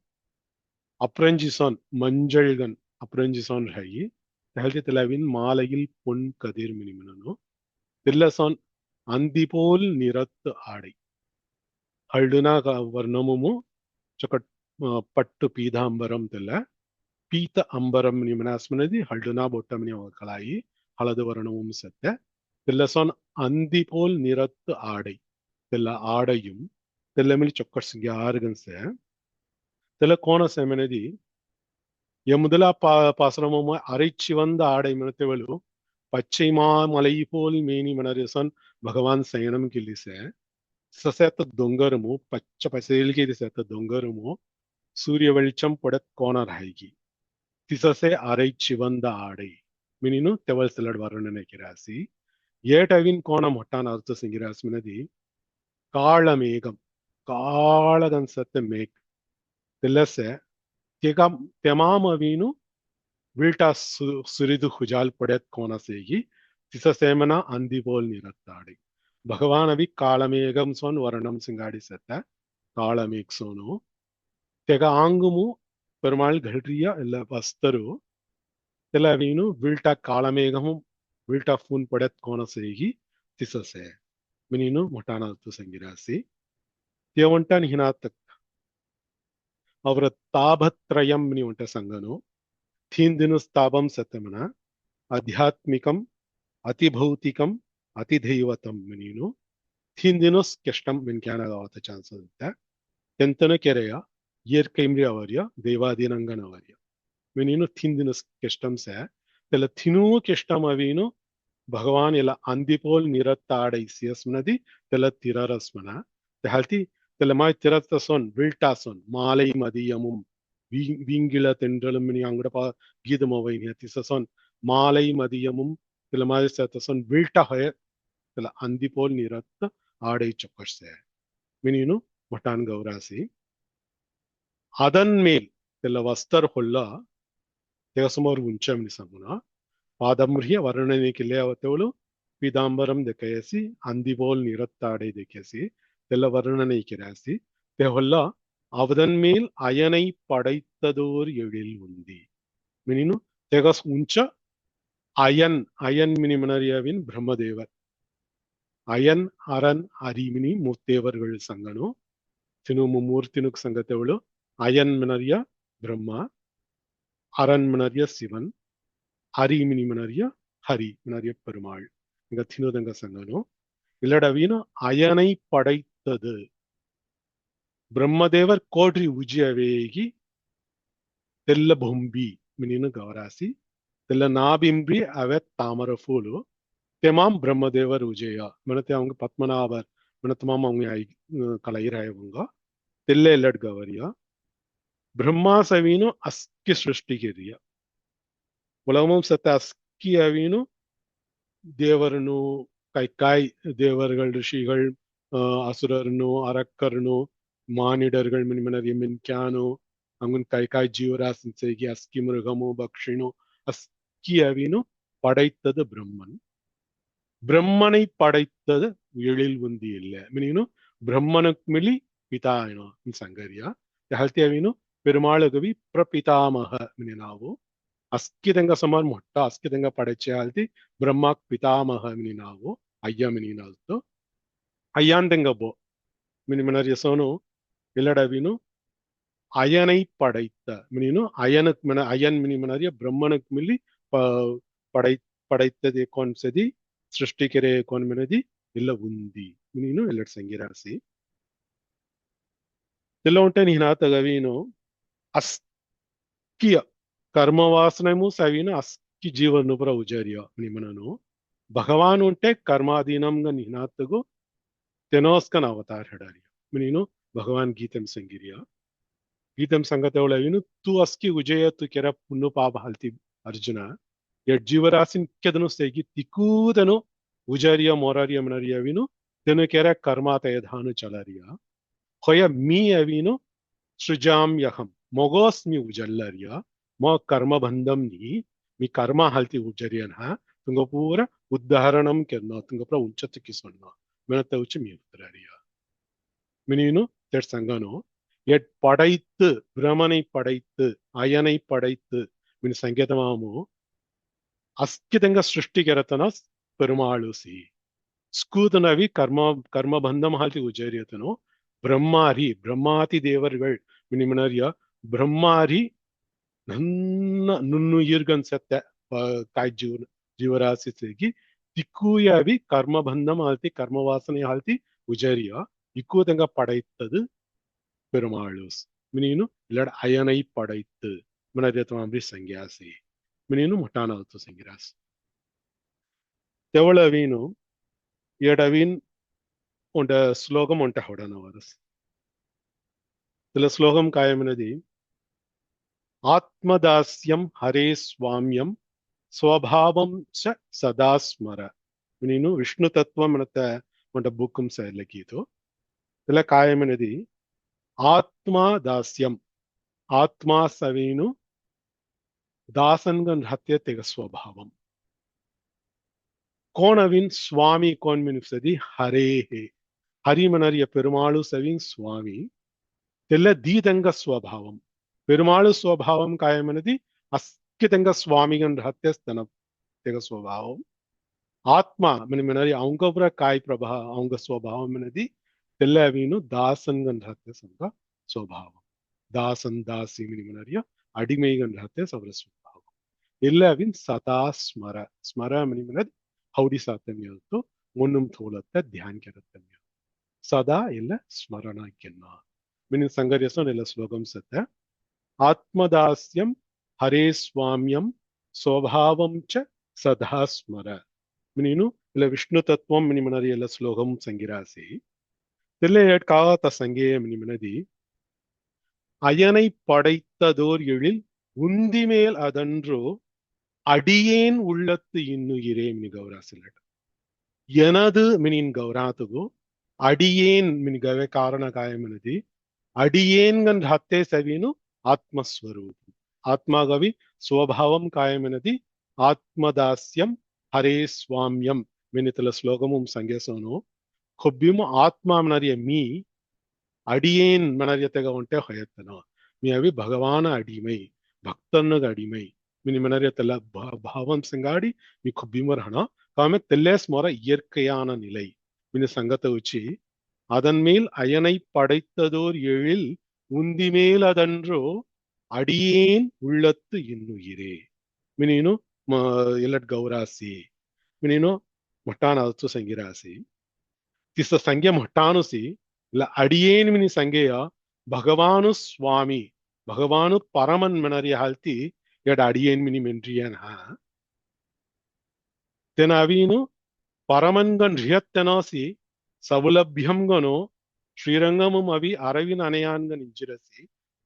அப்ரஞ்சிசான் மஞ்சள்கன் அப்ரஞ்சிசான் ரஹி தஹல்தி தெலவின் மாலையில் பொன் கதிர் மினிமனு. தில்லசான் அந்தி போல் நிறத்து ஆடை. ஹல்டுனா வர்ணமுமு ಚಕಟ್ ಪಟ್ಟು ಪೀತಾಂಬರಂ ತೆಲ್ಲ ಪೀತ ಅಂಬರಂ ನಿಮನಾಸ್ಮನದಿ ಹಳ್ಡುನಾ ಬೊಟ್ಟಮನಿ ಕಲಾಯಿ ಹಳದು ವರ್ಣവും ಸತ್ಯ தெல்லசான் அந்தி போல் நிறத்து ஆடை தெல்ல ஆடையும் தெல்லமில் சொக்கட் ஆறுகன்ச தெல்ல கோண செமனதி முதலா பாசனமும் அரைச்சி வந்த ஆடை மனத்தவளு பச்சை மாமலை போல் மேனி மனரசன் பகவான் சயனம் கிள்ளிச சசேத்த தொங்கரமு பச்சை பசேல்கி சேத்த தொங்கரமு சூரிய வெளிச்சம் பொடத் கோணர் ஹைகி திசசே அரை சிவந்த ஆடை மினினு தெவல் சிலட் வர்ணனை கிராசி ஏட்டவின் கோணம் ஒட்டான் அர்த்த சிங்கிராஸ்மினதி காளமேகம் காளகன்சத்த மேக் தில்லச தெமாமவீனு வீட்டா சுரிது ஹுஜால் பொடத் கோண சேகி திசசேமனா அந்தி போல் நிறத்தாடை. ಭಗವಾನವಿ ಕಾಳಮೇಘಂ ಸೋನ್ ವರ್ಣಂ ಸಿಂಗಾಡಿ ಸತ್ತ ಕಾಳಮೇಘ ಸೋನು ತೆಗ ಆಂಗುಮು ಪೆರುಮಾಳ್ ಘಡ್ರಿಯ ಎಲ್ಲ ವಸ್ತರು ಎಲ್ಲ ವೀನು ವಿಲ್ಟಾ ಕಾಳಮೇಘಮು ವಿಲ್ಟಾ ಫೂನ್ ಪಡೆತ್ ಕೋಣ ಸೇಗಿ ತಿಸಸೆ ಮಿನೀನು ಮೊಟಾನತ್ತು ಸಂಗಿರಾಸಿ ತೇವಂಟನ್ ಹಿನಾತಕ್ ಅವರ ತಾಭತ್ರಯಂ ಮಿನಿ ಉಂಟ ಸಂಗನು ಥೀಂದಿನು ಸ್ಥಾಪಂ ಸತ್ಯಮನ ಆಧ್ಯಾತ್ಮಿಕಂ ಅತಿಭೌತಿಕಂ ಅತಿದೈವತಂ ಮಿನೀನು ಥೀಂದಿನೋಸ್ ಕೆಷ್ಟಂ ವಿನ್ಕ್ಯಾನಗಾವತ್ತ ಚಾನ್ಸ್ ಇರುತ್ತೆ ಎಂತನ ಕೆರೆಯ ಇಯರ್ಕೈಮ್ರಿ ಅವರ್ಯ ದೇವಾದಿನಂಗನ ಅವರ್ಯ ಮಿನೀನು ಥೀಂದಿನೋಸ್ ಕೆಷ್ಟಂ ಸೆ ತೆಲ ಥಿನೂ ಕೆಷ್ಟಂ ಅವೀನು ಭಗವಾನ್ ಎಲ್ಲ ಅಂದಿಪೋಲ್ ನಿರತ್ತಾಡೈ ಸಿಯಸ್ಮನದಿ ತೆಲ ತಿರರಸ್ಮನ ತೆಹಲ್ತಿ ತೆಲ ಮಾಯ್ ತಿರತ್ತಸೋನ್ ವಿಲ್ಟಾಸೋನ್ ಮಾಲೈ ಮದಿಯಮುಂ வீங்கில தென்றலும் மினி அங்கட கீதமவை திசசோன் மாலை மதியமும் சில மாதிரி சத்தசோன் வில்ட்டா ஹொய சில அந்தி போல் நிறத்த ஆடை சொக்கர்சே மினினு மட்டான் கௌராசி அதன் மேல் சில வஸ்தர் ஹொல்லா தேசமோர் உஞ்சம் நிசங்குனா ಪಾದಮೃಹ್ಯ ವರ್ಣನೆಕಿಲೆ ಅವತ್ತವಳು ಪೀತಾಂಬರಂ ದೆಕಯಸಿ ಅಂದಿಬೋಲ್ ನಿರತ್ತಾಡೆ ದೆಕಸಿ தெல்ல வர்ணனை கிராசி தெஹொல்ல அவதன் மேல் அயனை படைத்ததோர் எழில் உந்தி மினினு தெகஸ் உஞ்ச அயன் அயன் மினிமனரியாவின் பிரம்மதேவர் அயன் அரன் அரிமினி மூத்தேவர்கள் சங்கனு தினு மும்மூர்த்தினுக்கு சங்கத்தவಳು அயன் மினரியா பிரம்மா அரன் மினரியா சிவன் அரி மினி மினரியா ஹரி மினரியா பெருமாள் இங்க தினுதங்க சங்கனு இல்லடவீன அயனை படைத்தது ಬ್ರಹ್ಮದೇವರ್ ಕೋಡ್ರಿ ಉಜಿಯವೇಗಿ ತೆಲ್ಲ ಬೊಂಬಿ ಮಿನಿನ ಗೌರಾಸಿ ತೆಲ್ಲ ನಾಬಿಂಬ್ರಿ ಅವೇ ತಾಮರ ಫೂಲು தெமாம் பிரம்மதேவர் உஜயா மனத்தை அவங்க பத்மநாபர் மனத்தமாம் அவங்க கலையிறாயவங்க தெல்ல எல்லட் கவரியா பிரம்மா சவீனும் அஸ்கி சிருஷ்டிக்கிறியா உலகமும் சத்த அஸ்கி அவீனும் தேவரனு காய் தேவர்கள் ரிஷிகள் அசுரர்னு அரக்கர்னு மானிடர்கள் மின்மனரிய மின்கானோ அங்குன் காய் ஜீவராசின் செய்கி அஸ்கி மிருகமோ பக்ஷினோ அஸ்கி அவீனு படைத்தது பிரம்மன் பிரம்மனை படைத்தது எழில் உந்தி ಇಲ್ಲ ಮೀನು ಬ್ರಹ್ಮನಕ್ ಮಿಲಿ ಪಿತಾಯನ ಸಂಗರಿಯ ಹಲ್ತಿ ಅವೀನು ಪೆರುಮಾಳಗವಿ ಪ್ರಪಿತಾಮಹ ಮಿನಿ ನಾವು ಅಸ್ಕಿದಂಗ ಸಮಾನ್ ಮೊಟ್ಟ ಅಸ್ಕಿದಂಗ ಪಡೆಚೆ ಹಲ್ತಿ ಬ್ರಹ್ಮಕ್ ಪಿತಾಮಹ ಮಿನಿ ನಾವು ಅಯ್ಯ ಮಿನಿ ನಾಲ್ತು ಅಯ್ಯಾಂದಂಗ ಬೋ ಮಿನಿ ಮನರಿಯ ಸೋನು இல்லடவினு அயனை படைத்த மினினு அயனுக்கு மின அயன் மினி மனரிய பிரம்மனுக்கு மில்லி படைத்தது கோன் சதி ಸೃಷ್ಟಿಕೆರೆ ಕೋನ್ ಮಿನದಿ ಇಲ್ಲ ಉಂದಿ ನೀನು ಎಲ್ಲರ ಸಂಗಿರಾಸಿ ಎಲ್ಲ ಉಂಟೆ ನೀನಾತಗವೀನು ಅಸ್ಕಿಯ ಕರ್ಮವಾಸನಮು ಸವೀನು ಅಸ್ಕಿ ಜೀವನು ಪುರ ಉಜಾರಿಯ ನಿಮನನು ಭಗವಾನ್ ಉಂಟೆ ಕರ್ಮಾಧೀನಂಗ ನೀನಾತಗು ತೆನೋಸ್ಕನ ಅವತಾರ ಹೆಡಾರಿಯ ನೀನು ಭಗವಾನ್ ಗೀತಂ ಸಂಗಿರಿಯ ಗೀತಂ ಸಂಗತವಳವೀನು ತು ಅಸ್ಕಿ ಉಜಯ ತು ಕೆರ ಪುನ್ನು ಪಾಪ ಹಲ್ತಿ ಅರ್ಜುನ ಎಡ್ ಜೀವರಾಸಿನ್ ಕೆದನು ಸೇಗಿ ತಿಕ್ಕೂದನು ಉಜಾರಿಯ ಮೊರಾರಿಯ ಮನರಿಯವಿನು ತೆನು ಕೆರ ಕರ್ಮಾತಯಧಾನು ಚಲರಿಯ ಹೊಯ ಮೀ ಅವೀನು ಸೃಜಾಮ್ಯಹಂ ಮೊಗೋಸ್ಮಿ ಉಜಲ್ಲರಿಯ ಮೊ ಕರ್ಮಬಂಧಂ ನೀ ಮೀ ಕರ್ಮ ಹಲ್ತಿ ಉಜರಿಯನ್ ಹಾ ತುಂಗ ಪೂರ ಉದಾಹರಣಂ ಕೆನ್ನ ತುಂಗ ಪೂರ ಉಂಚತ್ತಕ್ಕೆ ಸೊನ್ನ ಮೆನತ್ತ ಉಚ್ಚ ಮೀ ಉತ್ತರಾರಿಯ மினினு தெட் சங்கனோ எட் படைத்து பிரமனை படைத்து அயனை படைத்து மின் சங்கேதமாமோ ಅಸ್ಕಿದಂಗ ಸೃಷ್ಟಿಗೆರತನ ಪೆರುಮಾಳುಸಿ ಸ್ಕೂತನವಿ ಕರ್ಮಬಂಧಂ ಹಾಲ್ತಿ ಉಜರಿಯತನು ಬ್ರಹ್ಮಾತಿ ದೇವರುಗಳು ಮಿನಿಮನರಿಯ ಬ್ರಹ್ಮಾರಿ ನನ್ನ ನುನ್ನುಯಿರ್ಗನ್ ಸತ್ತ ಕಾಯ್ ಜೀವರಾಶಿ ಸೇಗಿ திக்கூயவி கர்மபந்தம் ஆழ்த்தி கர்மவாசனை ஆழ்த்தி உஜரியா இக்கூதங்க படைத்தது பெருமாளுஸ் மினினு இல்லட அயனை படைத்து மினரியத்மாம்பி சங்கியாசி மினினு முட்டானால்த்து சங்கிராஸ் தெவளவீனு எடவீன் உண்ட ஸ்லோகம் உண்ட ಹೊಡನವರಸ್ இதுல ஸ்லோகம் காயமினதி ஆத்மதாஸ்யம் ஹரே ஸ்வாமியம் ஸ்வபாவம் ச சதா ஸ்மர ನೀನು ವಿಷ್ಣು ತತ್ವ ಮನತ ಒಂಟ ಬುಕ್ಕಂ ಸೇರ್ಲಿಕ್ಕೀತು ಇಲ್ಲ ಕಾಯಮನದಿ ಆತ್ಮ ದಾಸ್ಯಂ ಆತ್ಮ ಸವೀನು ದಾಸನ್ಗನ್ ಹತ್ಯೆ ತೆಗ ಸ್ವಭಾವಂ ಕೋಣವಿನ್ ಸ್ವಾಮಿ ಕೋನ್ ಮಿನುಸದಿ ಹರೇ ಹರಿ ಮನರಿಯ ಪೆರುಮಾಳು ಸವಿನ್ ಸ್ವಾಮಿ ತೆಲ್ಲ ದೀದಂಗ ಸ್ವಭಾವಂ ಪೆರುಮಾಳು ಸ್ವಭಾವಂ ಕಾಯಮನದಿ ಅಸ್ಕಿತಂಗ ಸ್ವಾಮಿಗನ್ ಹತ್ಯೆ ಸ್ತನ ತೆಗ ಸ್ವಭಾವಂ ಆತ್ಮ ಮಿನರಿ ಅವಂಗೊಬ್ಬರ ಕಾಯಿ ಪ್ರಭಾ ಅವಂಗ ಸ್ವಭಾವಂ ಮಿನದಿ ತೆಲ್ಲವೀನು ದಾಸನ್ಗನ್ ಹತ್ಯೆ ಸಂಗ ಸ್ವಭಾವಂ ದಾಸನ್ ದಾಸಿ ಮಿನಿಮನರಿಯ ಅಡಿಮೈಗನ್ ಹತ್ಯೆ ಸವರ ಸ್ವಭಾವಂ ಎಲ್ಲವಿನ್ ಸದಾ ಸ್ಮರ ಸ್ಮರ ಮಿನಿಮನದ್ ಹೌಡಿ ಸಾತಮ್ಯತ್ತು ಮುನ್ನುಂ ಥೋಲತ್ತ ಧ್ಯಾನ್ ಕೆರತ್ತಮ್ಯ ಸದಾ ಇಲ್ಲ ಸ್ಮರಣ ಕೆನ್ನ ಮಿನಿನ್ ಸಂಗರ್ಯಸನ್ ಎಲ್ಲ ಶ್ಲೋಕಂ ಸತ್ತ ಆತ್ಮದಾಸ್ಯಂ ಹರೇ ಸ್ವಾಮ್ಯಂ ಸ್ವಭಾವಂ ಚ ಸದಾ ಸ್ಮರ ನೀನು ಇಲ್ಲ ವಿಷ್ಣು ತತ್ವಂ ಮಿನಿಮನದಿ ಎಲ್ಲ ಶ್ಲೋಕಂ ಸಂಗಿರಾಸಿ தெல்ல காத்த சங்கேயம் நிமனதி அயனை படைத்ததோர் எழில் உந்தி மேல் அதன்றோ அடியேன் உள்ளத்து இன்னுயிரே மினி கௌராசிலட் எனது மினின் கௌராத்துகு அடியேன் மினி கவே காரண காயமனதி அடியேன்கன் ಹತ್ತೆ ಸವಿನು ಆತ್ಮಸ್ವರೂಪ ಆತ್ಮಗವಿ ಸ್ವಭಾವಂ ಕಾಯಮನದಿ ఆత్మదాస్యం హరే స్వామ్యం మినితల శ్లోకముం సంగేసోను కొబ్బిము ఆత్మ మనరియ మీ அடியேன் மனரியத்தக உண்டே ஹொயத்தனோ மீ அவி பகவான அடிமை பக்தனுக்கு அடிமை மினி மனரியத்தல பாவம் செங்காடி மீ கொப்பிமரஹனா காமே தெல்லேஸ் மொர இயற்கையான நிலை மினி சங்கத்தை உச்சி அதன் மேல் அயனை படைத்ததோர் எழில் உந்தி மேல் அதன்றோ அடியேன் உள்ளத்து இன்னுயிரே மினினு இல்லட் கௌராசி மினினு மொட்டானத்து சங்கிராசி திச சங்கிய மொட்டானுசி இல்ல அடியேன் மினி சங்கேய பகவானு சுவாமி பகவானு பரமன் மனரிய ஹால்ತಿ எட அடியேன் மினி மென்றியன் தென அவீனு பரமன்கன் ரியத்தனாசி சவுலபியம்கனோ ஸ்ரீரங்கமும் அவி அரவின் அணையான்கன் இஞ்சிரசி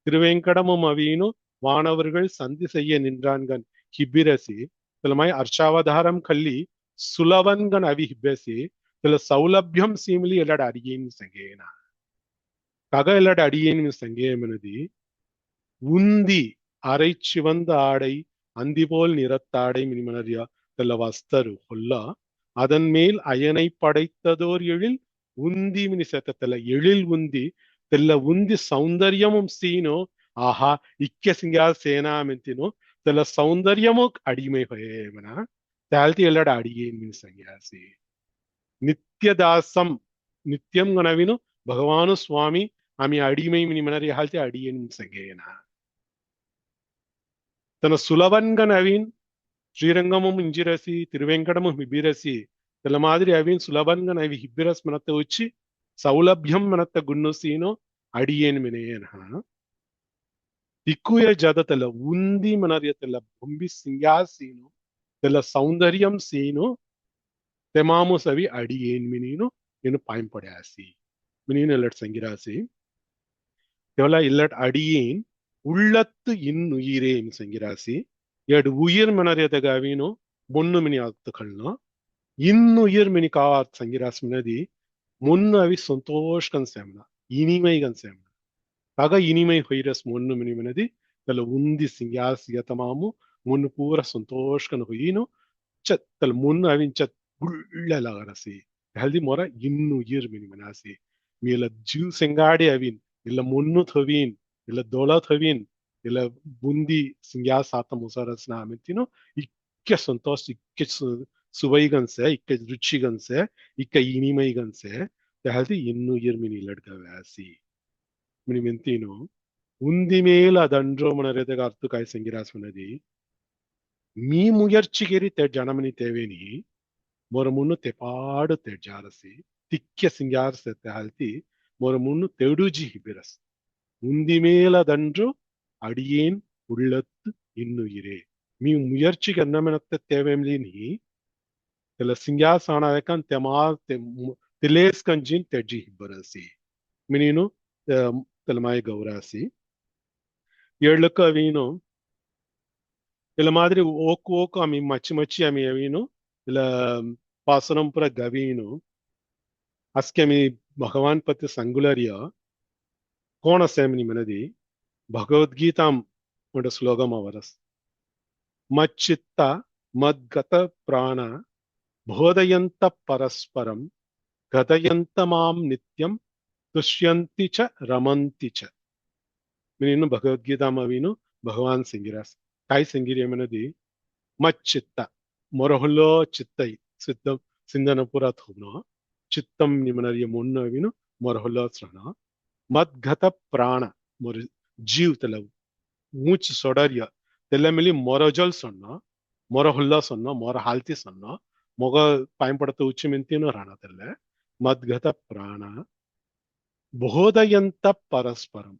திருவேங்கடமும் அவீனு வானவர்கள் சந்தி செய்ய நின்றான்கன் ஹிப்பிரசி திலமாய் அர்ச்சாவதாரம் கல்லி சுலவன்கன் அவி ஹிப்பசி தில சௌலபியம் சீமிலி எல்லாட அடியேன் சங்கேனா கக எல்லாட அடியேன் சங்கேயமனதி உந்தி அரை சிவந்த ஆடை அந்தி போல் நிறத்தாடை மினிமனரியா தெல்ல வஸ்தரு கொல்ல அதன் மேல் அயனை படைத்ததோர் எழில் உந்தி மினி செத்தல எழில் உந்தி தெல்ல உந்தி சௌந்தர்யமும் சீனோ ஆஹா இக்க சிங்கா சேனா மெந்தினோ தெல்ல சௌந்தர்யமோ அடிமை ஹொயேமனா தாழ்த்தி எல்லாட அடியேன் மினி சங்கியாசி நித்யதாசம் நித்தியம் கனவினு பகவானு சுவாமி ஆமி அடிமை மினி மனரி ஹால்த்தி அடியேன் சங்கேனா தன சுலவன்கன் அவின் ஸ்ரீரங்கமும் இஞ்சிரசி திருவேங்கடமும் ஹிபிரசி தெல்ல மாதிரி அவின் சுலவன்கன் அவி ஹிபிரஸ் மனத்தை உச்சி சௌலபியம் மனத்தை குன்னு சீனோ அடியேன் மினேனா திக்குய ஜத தெல்ல உந்தி மனரிய தெல்ல பொம்பி சிங்கா சீனோ தெல்ல சௌந்தர்யம் சீனோ தெமாமு சவி அடியேன் மினினு இன்னு பயன்படாசி மினினு இல்லட் சங்கிராசி எவ்வளோ இல்லட் அடியேன் உள்ளத்து இன்னுயிரே சங்கிராசி எடு உயிர் மனரியதக அவினோ பொண்ணு மினி ஆத்துக்கள்னா இன்னுயிர் மினி காவாத் சங்கிராசி மினதி முன்னு அவி சந்தோஷ்கன் சேமனா இனிமைகன் சேமனா கக இனிமை ஹொய்ரஸ் முன்னு மினி மினதி தெல்ல உந்தி சிங்காசி தமாமு முன்னு பூர சந்தோஷ்கன் ஹொயினோ சத் தெல்ல முன்னு அவின் சத் உள்ளலகரசி ஹல்தி மொர இன்னுயிர் மினி மனாசி மீல ஜீவ் செங்காடி அவின் இல்ல முன்னு தவின் இல்ல தோலா தவின் இல்ல புந்தி சிங்கா சாத்த முசரஸ்னா அமித்தினோ இக்க சந்தோஷ் இக்க சுவைகன்சே இக்க ருச்சிகன்சே இக்க இனிமைகன்சே ஹல்தி இன்னுயிர் மினி லட்கவாசி மினி மெந்தினோ உந்தி மேல் அதன்றோ மனரேதக அர்த்துக்காய் சங்கிராஸ் மனதி மீ முயற்சிகேரி தே ஜனமனி தேவேனி மொர முன்னு தெப்பாடு தே ஜாரசி திக்க சிங்கார் செத்த ஹல்தி மொர முன்னு தெடுஜி ஹிபிரஸ் உந்தி மேலதன்று அடியேன் உள்ளத்து இன்னுயிரே மீ முயற்சிக்கு என்ன மெனத்த தேவையில்லை நீ தெல சிங்காசானவக்கன் தெமா திலேஸ் கஞ்சின் தெஜி ஹிபரசி மினினு தெலமாய் கௌராசி ஏழுக்கு அவீனு இல்ல மாதிரி ஓக்கு ஓக்கு ஆமி மச்சி மச்சி ஆமி அவீனு இல்ல பாசனம் புற கவீனு அஸ்கமி பகவான் பத்தி சங்குலரியா கோண சேமினி மனதி பகவத்கீதாம் உண்ட ஸ்லோகம் அவரஸ் மச்சித்த மத்கத பிராண போதயந்த பரஸ்பரம் கதயந்த மாம் நித்யம் துஷ்யந்தி ச ரமந்தி ச மினின்னு பகவத்கீதாம் அவீனு பகவான் சிங்கிராஸ் காய் சிங்கிரிய மனதி மச்சித்த ಮೊರಹುಲ್ಲೋ ಚಿತ್ತೈ ಸಿದ್ಧಂ ಸಿಂಧನಪುರ ಥೋನೋ ಚಿತ್ತಂ ನಿಮನರಿಯ ಮುನ್ನವಿನು ಮೊರಹುಲ್ಲೋ ಸ್ರಣ ಮದ್ಗತ ಪ್ರಾಣ ಮೊರ ಜೀವ್ ತೆಲವು ಮೂಚ್ ಸೊಡರ್ಯ ತೆಲ್ಲಮಿಲಿ ಮೊರಜಲ್ ಸೊನ್ನ ಮೊರಹುಲ್ಲ ಸೊನ್ನ ಮೊರ ಹಾಲ್ತಿ ಸೊನ್ನ ಮೊಗ ಪಾಯಂಪಡತ ಉಚ್ಚಿ ಮಿಂತಿನೂ ರಾಣ ತೆಲ್ಲ ಮದ್ಗತ ಪ್ರಾಣ ಬೋಧಯಂತ ಪರಸ್ಪರಂ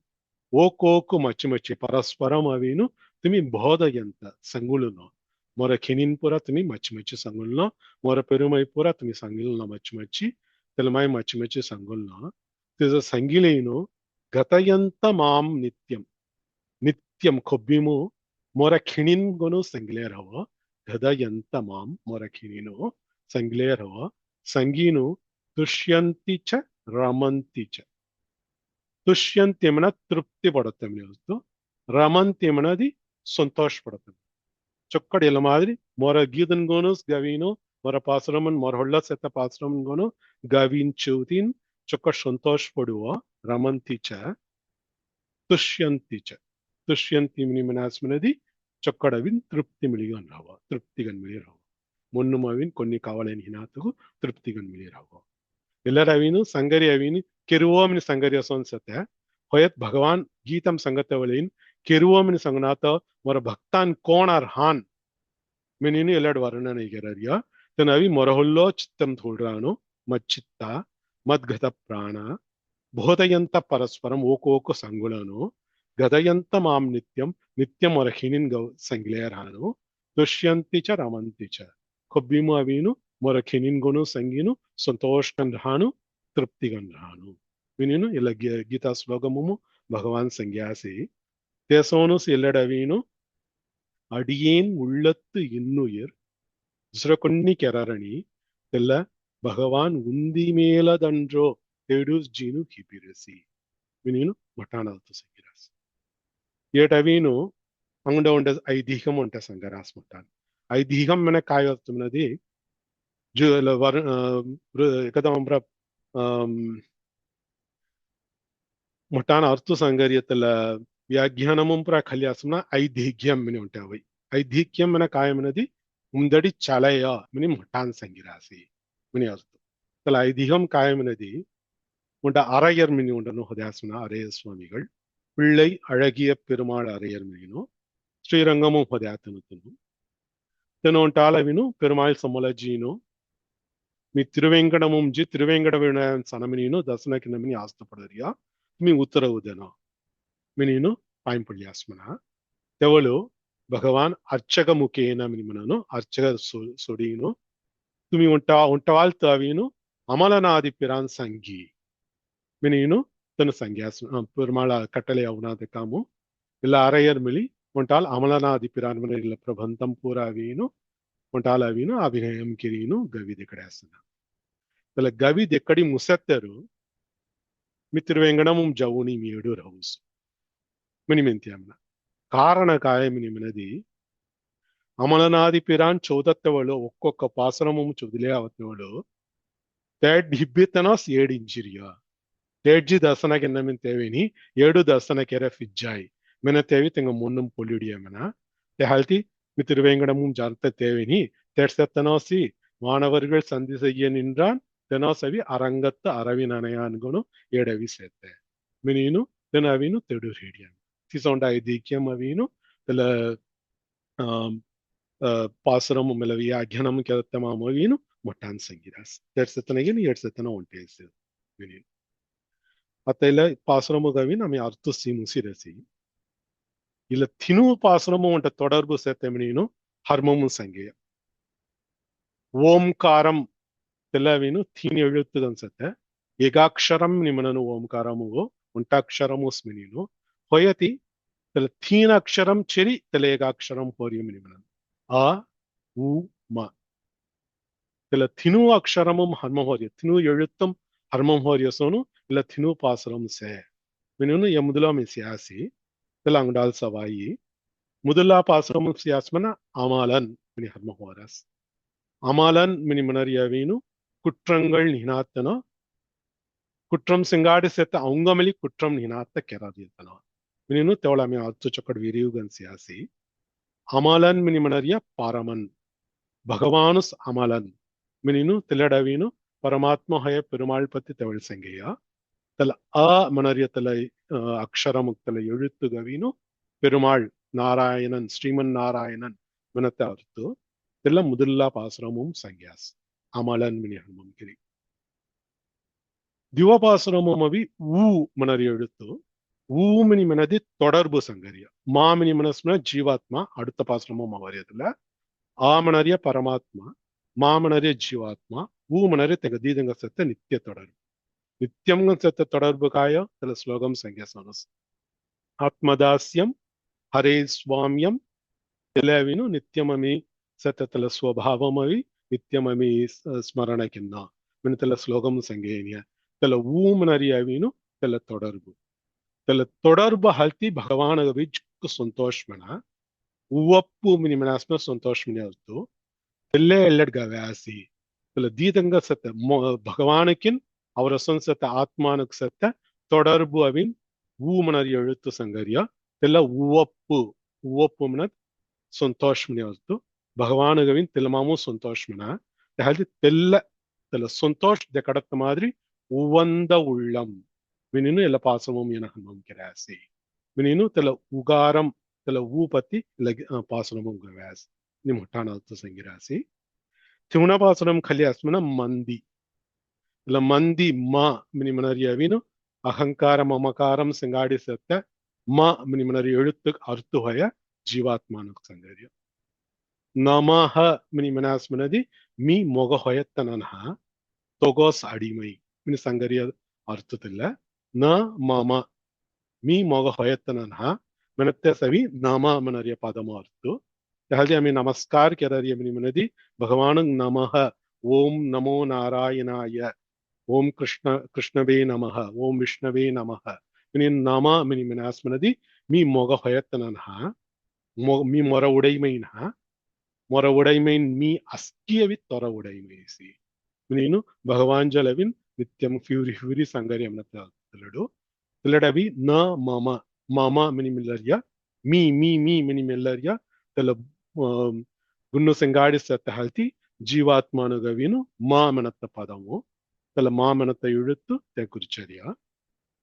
ಓಕೋಕು ಮಚ್ಚಿ ಮಚ್ಚಿ ಪರಸ್ಪರಂ ಅವಿನು ತುಮಿ ಬೋಧಯಂತ ಸಂಗುಳುನೋ ಮೊರ ಖಿನಿನ್ ಪುರ ತುಮಿ ಮಚ್ಚಿ ಮಚ್ಚಿ ಸಂಗುಲ್ನೋ ಮೊರ ಪೆರುಮೈ ಪುರ ತುಮಿ ಸಂಗಿಲ್ನೋ ಮಚ್ಚಿ ಮಚ್ಚಿ ತೆಲಮೈ ಮಚ್ಚಿ ಮಚ್ಚಿ ಸಂಗುಲ್ನೋ ತಿಸ ಸಂಗಿಲೇನು ಗತಯಂತ ಮಾಂ ನಿತ್ಯಂ ನಿತ್ಯಂ ಕೊಬ್ಬಿಮು ಮೊರ ಖಿಣಿನ್ ಗೊನು ಸಂಗಿಲೇರ್ ಹವ ಗದಯಂತ ಮಾಂ ಮೊರ ಖಿಣಿನು ಸಂಗಿಲೇರ್ ಹವ ಸಂಗೀನು ತುಷ್ಯಂತಿ ಚ ರಮಂತಿ ಚ ತುಷ್ಯಂತಿ ಮನ ತೃಪ್ತಿ ಪಡುತ್ತೆ ಮನೆ ಹೊತ್ತು ರಮಂತಿ ಮನದಿ ಸಂತೋಷ ಪಡುತ್ತೆ చొక్కడు ఇలా మాదిరి మొర గీదన్గోను గవీను మొర పాసురమన్ మొర హొళ్ళ సెత్త పాసురమన్గోను గవీన్ చూతిన్ చొక్కడు సంతోషపడువ రమంతిచ తుష్యంతిచ తుష్యంతి మినిమనాస్మనది చొక్కడవిన్ తృప్తి మిలిగన్ రావ తృప్తిగన్ మిలిరావ మొన్నుమవిన్ కొన్ని కావాలని హినాతకు తృప్తిగన్ మిలిరావ ಎಲ್ಲರವಿನು ಸಂಗರಿ ಅವಿನು ಕೆರುವೋಮಿನ ಸಂಗರಿಯ ಸೊನ್ಸತೆ ಹೊಯತ್ ಭಗವಾನ್ ಗೀತಂ ಸಂಗತವಳಿನ್ ಕೆರುವೋಮಿನ ಸಂಗನಾತ ಮೊರ ಭಕ್ತಾನ್ ಕೋಣಾರ್ ಹಾನ್ ಮಿನಿನು ಎಲ್ಲಡ್ ವರ್ಣನ ಈಗೆರರಿಯ ತನವಿ ಮೊರಹೊಲ್ಲೋ ಚಿತ್ತಂ ಥೋಡ್ರಾನು ಮಚ್ಚಿತ್ತ ಮದ್ಗತ ಪ್ರಾಣ ಬೋಧಯಂತ ಪರಸ್ಪರಂ ಓಕೋಕು ಸಂಗುಳನು ಗದಯಂತ ಮಾಂ ನಿತ್ಯಂ ನಿತ್ಯಂ ಮೊರ ಹಿನಿನ್ ಗೌ ಸಂಗಿಲೇರಾನು ದುಷ್ಯಂತಿ ಚ ರಮಂತಿ ಚ ಕೊಬ್ಬಿಮು ಅವಿನು ಮೊರ ಖಿನಿನ್ಗೊನು ಸಂಗಿನು ಸಂತೋಷನ್ ರಹಾನು ತೃಪ್ತಿಗನ್ ರಹಾನು ವಿನಿನು ಎಲ್ಲ ಗೀತಾ ಶ್ಲೋಕಮು ಭಗವಾನ್ ಸಂಗ್ಯಾಸಿ தேசோனுஸ் எல்லடவீனு அடியேன் உள்ளத்து இன்னுயிர் ದುಸರಕೊನ್ನಿ ಕೆರರಣಿ ಎಲ್ಲ ಭಗವಾನ್ ಉಂದಿ ಮೇಲದಂಡ್ರೋ ತೇಡುಸ್ ಜೀನು ಹಿಪಿರಸಿ ವಿನೀನು ಮಠಾನವತ್ತು ಸಂಗಿರಾಸ್ ఏటవీను అంగుండ ఉండే ఐదీహం ఉంటే సంగరాస్ మఠాన్ ఐదీహం మన కాయవస్తున్నది కదా మఠాన అర్థ సంగర్యతల వ్యాఖ్యానము ఖల్యాసమున ఐదీహ్యం అని ఉంటాయి ఐదీహ్యం మన కాయమనది ముందడి చలయ అని మఠాన్ సంగిరాసి అని అర్థం తల ఐదీహం కాయమనది உண்ட அரையர் மினி உண்டனு ஹதயாசுன அரையர் சுவாமிகள் பிள்ளை அழகிய பெருமாள் அரையர் மினினு ஸ்ரீரங்கமும் ஹதயாத்தனுத்தனு தெனோண்டாளவினு பெருமாள் சமலஜீனு మీ తిరువెంకటముం జి తిరువెంకట వినాయన్ సనమినీను దర్శనకి నమిని ఆస్తపడరియా మీ ఉత్తరవుదన మినీను పాయింపల్యాస్మన తెవలు భగవాన్ అర్చక ముఖేన మినిమనను అర్చక సొడీను తుమి ఉంటవాల్ తవీను అమలనాది పిరాన్ సంగి మినీను తన సంగ్యాస్ పెరుమాళ కట్టలే అవునాద కాము ఇలా అరయ్యర్ మిలి ఉంటాల్ అమలనాది పిరాన్ మన ఇలా ప్రబంధం పూరావీను ఉంటాలవీను అభినయం కిరీను గవి దిక్కడేస్తున్న ఇలా గవి దిక్కడి ముసెత్తరు మీ తిరువెంగడము జవుని మీడు రౌసు మినిమెంత్యమ్న కారణ కాయమినిమనది అమలనాది పిరాన్ చౌదత్తవಳು ఒక్కొక్క పాసరము చొదిలే అవతవಳು తేడ్ హిబ్బితనస్ 7 ఇంచిరియా ತೇಡ್ಜಿ ದರ್ಶನಕ್ಕೆ ನಮಿನ್ ತೇವಿನಿ 7 ದರ್ಶನಕ್ಕೆ ಫಿಜ್ಜಾಯಿ ಮೆನ ತೇವಿ ತೆಂಗ ಮುನ್ನಂ ಪೊಲಿಡಿಯಮನ te halti மித்திருவேங்கடமும் ஜார்த்த தேவினி தேர்சத்தனோசி மாணவர்கள் சந்தி செய்ய நின்றான் தெனோசவி அரங்கத்து அரவின் அணையான்கொனு ஏடவி சேர்த்த மினினு தெனவினு தெடு ரேடியன் சிசோண்ட ஐதீக்கியம் அவினு தெல ಪಾಸುರము ಮೆಲವಿ ಆಜ್ಞಾನము ಕೆತ್ತಮಾಮವಿನು ಮೊಟ್ಟಾನ್ ಸಂಗಿರಾಸ್ ತೆರ್ಸತನಗಿನ ಎಡ್ಸತನ ಒಂಟೇಸ್ ವಿನಿನ್ ಅತ್ತೈಲ ಪಾಸುರము ಗವಿನ ಆಮೆ ಅರ್ಥ ಸಿಮುಸಿರಸಿ ಇಲ್ಲ ತಿನು ಪಾಸುರము ಒಂಟ ತೊಡರ್ಬು ಸೇತಮಿನಿನು ಹರ್ಮಮು ಸಂಗೇಯ ಓಂಕಾರಂ ತೆಲವಿನು ತಿನಿ ಎಳುತ್ತದ ಅನ್ಸತ್ತೆ ಏಕಾಕ್ಷರಂ ನಿಮನನು ಓಂಕಾರಮು ಒಂಟಾಕ್ಷರಮು ಸ್ಮಿನಿನು ಹೊಯತಿ ತೆಲ ತೀನ ಅಕ್ಷರಂ ಚೆರಿ ತೆಲ ಏಕಾಕ್ಷರಂ ಹೋರಿಯಂ ನಿಮನನು ಆ ಉ ಮ தெல தினு அக்ஷரமும் ஹர்மஹோரிய தினு எழுத்தும் ஹர்மஹோரிய சோனு இல்ல தினு பாசுரம் சே மினு முதலா மிசியாசி தெல அங்குடால் சவாயி முதலா பாசுரம் சியாஸ்மன அமாலன் மினி ஹர்மஹோரஸ் அமாலன் மினி மனரியவீனு குற்றங்கள் நினாத்தன குற்றம் சிங்காடி சேர்த்த அவங்கமலி குற்றம் நினாத்த கெராதியத்தன மினு தெவளாமி அத்து சொக்கடு விரிவுகன் சியாசி அமாலன் மினி மனரிய பாரமன் ಭಗವಾನುಸ್ ಅಮಲನ್ ಮಿನಿನು ತೆಲಡವೀನು ಪರಮಾತ್ಮ ಹಯ ಪೆರುಮಾಳ್ಪತಿ ತೆವಳ್ ಸಂಗೆಯ ತಲ ಅ ಮನರಿಯ ತಲ ಅಕ್ಷರ ಮುಕ್ತಲ ಎಳುತ್ತುಗವೀನು ಪೆರುಮಾಳ್ ನಾರಾಯಣನ್ ಶ್ರೀಮನ್ ನಾರಾಯಣನ್ ಮನತ್ತ ಅರ್ತು ತೆಲ್ಲ ಮುದುಲ್ಲಾ ಪಾಸುರಮುಂ ಸಂಗ್ಯಾಸ್ ಅಮಲನ್ ಮಿನಿ ಹನುಮಂ ಗಿರಿ ದಿವಪಾಸುರಮುಂ ಅವಿ ಊ ಮನರಿ ಎಳುತ್ತು ஊ மினி மனதி தொடர்பு சங்கரிய மாமினி மனசுன ஜீவாத்மா அடுத்த பாசுரமும் அவரியதுல ஆமனரிய பரமாத்மா மாமனரிய ஜீவாத்மா ஊமனரிய தெகதீதங்க செத்த நித்திய தொடர்பு நித்தியங்க செத்த தொடர்பு காய தல ஸ்லோகம் சங்கேசனஸ் ஆத்மதாஸ்யம் ஹரே ஸ்வாமியம் தெலவினு நித்தியமமி செத்த தல ஸ்வபாவமவி நித்தியமமி ஸ்மரண கின்னா மின தல ஸ்லோகம் சங்கேனிய தல ஊமனரியவினு தல தொடர்பு தல தொடர்பு ஹல்தி பகவானகவி ஜுக்கு சந்தோஷ்மன ಉವಪ್ಪು ಮಿನಿ ಮನಾಸ್ಮ ಸಂತೋಷ ಮಿನಿ ಅರ್ತು ಎಲ್ಲೇ ಎಲ್ಲಡ್ ಗವ್ಯಾಸಿ ಇಲ್ಲ ದೀದಂಗ ಸತ್ತ ಭಗವಾನಕಿನ್ ಅವರ ಸಂಸತ್ತ ಆತ್ಮಾನಕ್ ಸತ್ತ தொடர்பு அவின் ஊமனர் எழுத்து சங்கரியா தெல்ல உவப்பு மன ಸಂತೋಷಮನಿ ಅರ್ತು ಭಗವಾನಗವಿನ್ ತೆಲಮಾಮು ಸಂತೋಷಮನ ಹಾಲಿ தெல்ல ಸಂತೋಷ ದ ಕಡತ್ತ ಮಾದ್ರಿ ಉವಂದ ಉಳ್ಳಂ ವಿನಿನು ಎಲ್ಲ ಪಾಸಮಂ ಎನ ಹನ್ನಂ ಕೆರಾಸಿ ವಿನಿನು ತೆಲ ಉಗಾರಂ ತೆಲ ಊಪತಿ ಪಾಸನಮಂ ಗವ್ಯಾಸ್ ನಿಮ್ ಹುಟ್ಟಾನ ಅರ್ಥ ಸಂಗಿರಾಸಿ ತಿಹುಣ ಪಾಸನಂ ಖಲಿ ಅಸ್ಮನ ಮಂದಿ ಇಲ್ಲ ಮಂದಿ ಮಾ ಮಿನಿ ಮನರಿ ಅವಿನು ಅಹಂಕಾರ ಮಮಕಾರಂ ಸಂಗಾಡಿ ಸತ್ತ ಮ ಮಿನಿ ಮನರಿ எழுத்து ಅರ್ಥ ಹೊಯ ಜೀವಾತ್ಮಾನಕ್ ಸಂಗರ್ಯ ನಮಃ ಮಿನಿ ಮನಾಸ್ಮನದಿ ಮೀ ಮೊಗ ಹೊಯತ್ತನಹ ತೊಗೋಸ್ ಅಡಿಮೈ ಮಿನಿ ಸಂಗರ್ಯ ಅರ್ಥತಿಲ್ಲ ನ ಮಮ ಮೀ ಮೊಗ ಹೊಯತ್ತನಹ ಮನತ್ತೆ ಸವಿ ನಮ ಮನರಿಯ ಪದಮ ಅರ್ಥ ಹಾಗೆ ಆಮಿ ನಮಸ್ಕಾರ ಕೆರರಿಯ ಮಿನಿ ಮನದಿ ಭಗವಾನಂಗ್ ನಮಃ ಓಂ ನಮೋ ನಾರಾಯಣಾಯ ಓಂ ಕೃಷ್ಣವೇ ನಮಃ ಓಂ ವಿಷ್ಣವೇ ನಮಃ ಮಿನಿ ನಮ mini ಮನಾಸ್ಮನದಿ me Moga ಹೊಯತ್ತನಹ me மொர உடைமைனா மொர உடைமைன் me அஸ்கியவி தொர உடைமைசி ನೀನು ಭಗವಾಂಜಲವಿನ್ ನಿತ್ಯಂ ಫ್ಯೂರಿ ಸಂಗರಿ ಅಮನತ ತಿಳಡು ತಿಳಡವಿ ನ ಮಮ ಮಮ ಮಿನಿಮಿಲ್ಲರ್ಯ ಮೀ ಮಿನಿಮಿಲ್ಲರ್ಯ ತಲ ಗುನ್ನು ಸಂಗಾಡಿ ಸತ್ತ ಹಲ್ತಿ ಜೀವಾತ್ಮಾನುಗವಿನು ಮಾಮನತ್ತ ಪದವು ತಲ ಮಾಮನತ್ತ ಇಳುತ್ತು ತೆ ಕುರಿಚರ್ಯ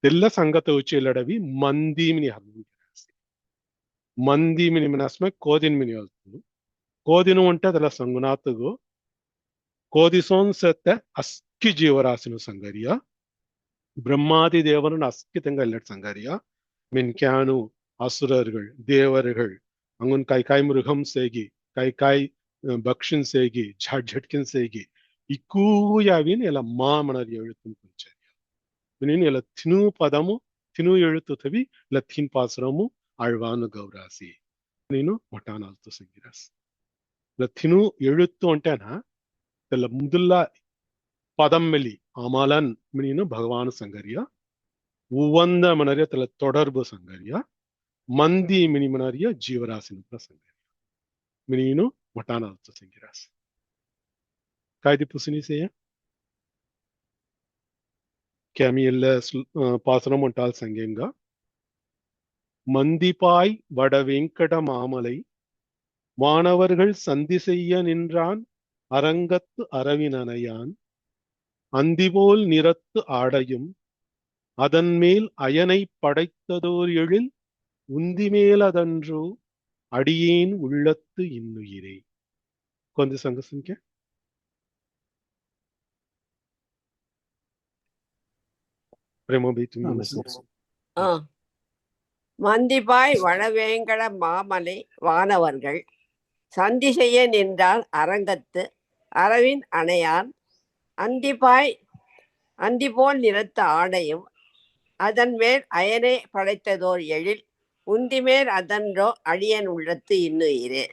ತೆಲ್ಲ ಸಂಗತ ಉಚಿಲಡವಿ ಮಂದಿ ಮಿನಿ ಹರ್ಮ ಮಂದಿ ಮಿನಿ ಮನಸ್ಮ ಕೋದಿನ ಮಿನಿ ಅಲ್ತು ಕೋದಿನು ಉಂಟೆ ಅದೆಲ್ಲ ಸಂಗುನಾಥಗು ಕೋದಿಸೋನ್ ಸತ್ತ ಅಸ್ಕಿ ಜೀವರಾಶಿನು ಸಂಗರಿಯ பிரம்மாதி தேவரன் அஸ்கிதங்க இல்லட் சங்கரியா மின்கானு அசுரர்கள் தேவர்கள் அங்குன் காய் மிருகம் சேகி காய் பக்ஷின் சேகி ಝಟ್ಕಿನ್ ಸೇಗಿ ಇಕ್ಕೂಯಾವಿನ ಎಲ್ಲ ಮಾಮಣರಿ எழுத்தும் ಕುಂಚರಿಯ மினின் ಎಲ್ಲ ತಿನು ಪದಮು ತಿನು எழுத்து ತವಿ ಇಲ್ಲ ತಿನ್ ಪಾಸರಮು ಆಳ್ವಾನು ಗೌರಾಸಿ ನೀನು ಮಠಾನಾಲ್ತು ಸಂಗಿರಾಸ್ ಇಲ್ಲ ತಿನು எழுத்து ಅಂಟೇನಾ தெல்ல முதல்ல பதம் மெலி அமலன் மினினு பகவான் சங்கரியா உவந்த மனரிய தெல்ல தொடர்பு சங்கரியா ಮಂದಿ ಮಿನಿ ಮನರಿಯ ಜೀವರಾಶಿನ ಸಂಗರಿಯ மினினு மட்டான அர்த்த சங்கிராஸ் காய்தி புசினி செய்ய கேமி இல்ல பாசனம் ஒன்றால் சங்கேங்க மந்திபாய் வட வெங்கட மாமலை வானவர்கள் சந்தி செய்ய நின்றான் அரங்கத்து அரவினனையான் அந்திபோல் நிறத்து ஆடையும் அதன் மேல் அயனை படைத்ததோர் எழில் உந்திமேல் அதன்றோ அடியேன் உள்ளத்து இன்னுயிரே கொஞ்ச ಸಂಘ ಸಂಖ್ಯೆ மந்திபாய் வடவேங்கட மாமலை வானவர்கள் சந்தி செய்ய நின்றால் அரங்கத்து அரவின் அணையான் அந்திபோல் நிறத்த ஆடையும் அதன் மேல் அயனை படைத்ததோர் எழில் உந்திமேல் அதன்றோ அடியன் உள்ளத்து இன்னுயிரே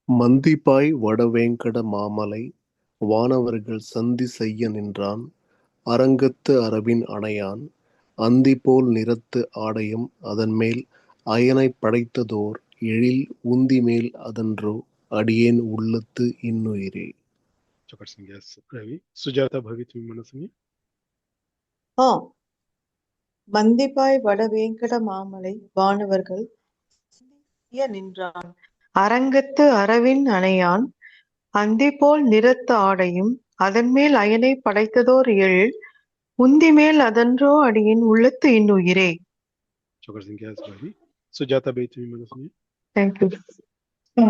மந்திபாய் வடவேங்கட மாமலை வானவர்கள் சந்தி செய்ய நின்றான் அரங்கத்து அரவின் அணையான் அந்திபோல் நிறத்து ஆடையும் அதன் மேல் அயனை படைத்ததோர் எழில் உந்தி மேல் அதன்றோ அடியேன் உள்ளத்து இன்னுயிரே சுஜாதா பவித்வி மனசுங்க மந்திபாய் வடவேங்கட மாமலை வானவர்கள் நின்றான் அரங்கத்து அரவின் அணையான் அந்திபோல் நிறத்து ஆடையும் அதன் மேல் அயனை படைத்ததோர் எழில் உந்தி மேல் அதன்றோ அடியின் உள்ளத்து இன்னுயிரே சுஜாதா பவித்வி மனசுங்க தேங்க்யூ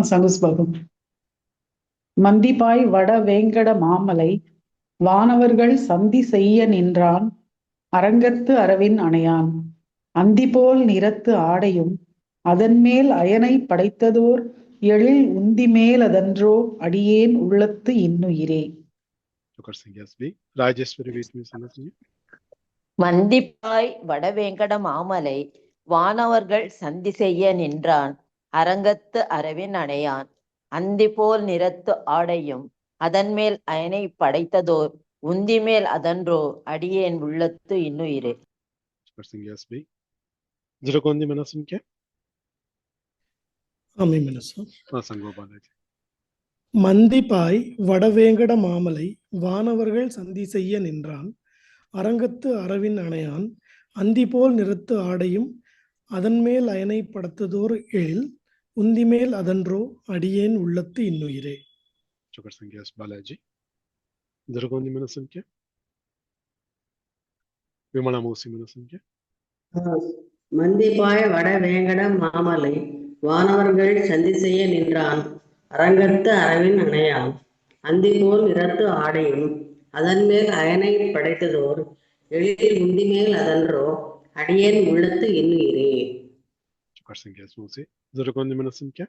சங்குஸ்பாகம் மந்திபாய் வட வேங்கட மாமலை வானவர்கள் சந்தி செய்ய நின்றான் அரங்கத்து அரவின் அணையான் அந்திபோல் நிறத்து ஆடையும் அதன் மேல் அயனை படைத்ததோர் எழில் உந்தி மேல் அதன்றோ அடியேன் உள்ளத்து இன்னுயிரே மந்திப்பாய் வடவேங்கட மாமலை வானவர்கள் சந்தி செய்ய நின்றான் அரங்கத்து அரவின் அணையான் அந்திபோல் நிறத்து ஆடையும் அதன் மேல் அயனை படைத்ததோர் உந்தி மேல் அதன்றோ அடியேன் உள்ளத்து இன்னுயிரே Persingasbi. Zirakondi Manasimke. ஆமை மனசு. Sango Balaji. மந்திப்பாய் வடவேங்கட மாமலை வானவர்கள் சந்தி செய்ய நின்றான் அரங்கத்து அரவின் அணையான் அந்திபோல் நிறத்து ஆடையும் அதன்மேல் அயனை படத்ததோர் எழில் உந்திமேல் அதன்றோ அடியேன் உள்ளத்து இன்னுயிரே. Persingas Balaji. Zirakondi Manasimke. Vimala Mosi Manasimke. மந்திப்பாய் வடவேங்கட மாமலை வானவர்கள் சந்தி செய்ய நின்றான் அரங்கத்து அரவின் அணையான் அந்திபோல் நிறத்து ஆடையும் அதன்மேல் அயனை படைத்ததோர் எழில் உந்திமேல் அதன்றோ அடியேன் உள்ளத்து இன்னுயிரே. Persingas Mosi. Zirakondi Manasimke.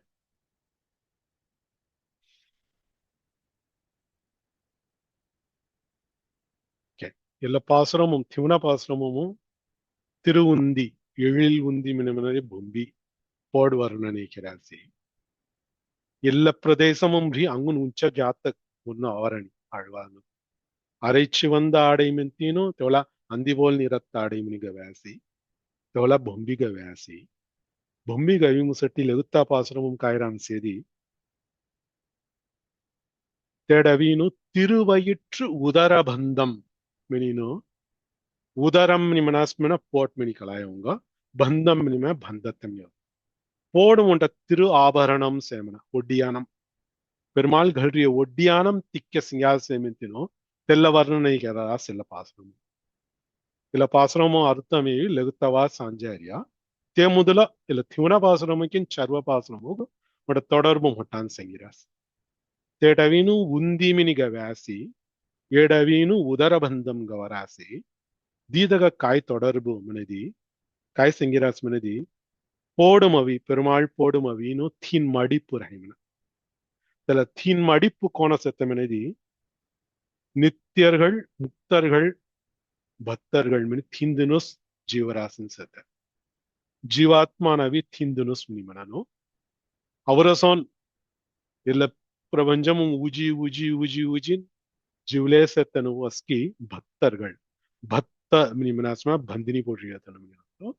எல்லா பாசுரமும் திவன பாசுரமும் திருவுந்தி எழில் உந்தி மினமனே பொம்பி போடு ವರ್ಣನೆಕರಾಸಿ ಎಲ್ಲ ಪ್ರದೇಶமும் அங்குன் உச்ச ஜாத்த முன்ன ஆவரணி ஆழ்வாನು அரைச்சு வந்த ஆடை மெந்தினோ தோளா அந்தி போல் நிறத்த ஆடை மினிக வேசி தோளா பொம்பிக வேசி பொம்பிக அவிமுசட்டி லெகுத்தா பாசுரமும் காயிரான் சேதி தேடவீனு திருவயிற்று உதரபந்தம் மினினோ உதரம் நிமனாஸ்மின போட் மினி கலாயவங்க பந்தம் நிம பந்தத்தம் போடும் உண்ட திரு ஆபரணம் சேமன ஒட்டியானம் பெருமாள் கல்றிய ஒட்டியானம் திக்க சிங்கால் சேமித்தினோ தெல்ல வர்ணனைக்கிறதா சில பாசுரமும் இல்ல பாசுரமும் அர்த்தமே லெகுத்தவா சாஞ்சாரியா தே முதல இல்ல திவன பாசுரமுக்கின் சர்வ பாசுரமும் உட தொடர்பும் ಹೊಟ್ಟಾನ್ ಸಂಗಿರಾಸ್ ತೇಟವೀನು ಉಂದಿಮಿನಿಗ ವ್ಯಾಸಿ ஏடவீனு உதரபந்தம் கவராசி தீதக காய் தொடர்பு மனதி காய் செங்கிராஸ் மனதி போடும் அவி பெருமாள் போடும் அவினு தீன் மடிப்பு ரஹிமன தல தீன் மடிப்பு கோண செத்த மனதி நித்தியர்கள் முக்தர்கள் பக்தர்கள் மினி தீந்துனுஸ் ஜீவராசன் செத்த ஜீவாத்மானவி தீந்துனுஸ் மினி மனனோ அவரசோன் இல்ல பிரபஞ்சமும் ஊஜி ஊஜி ஊஜி ஊஜின் जीवले से तनु अस्की भक्तर्गल भक्त मिनिमनास्मा बंदिनी पोड़िया तनु मिनो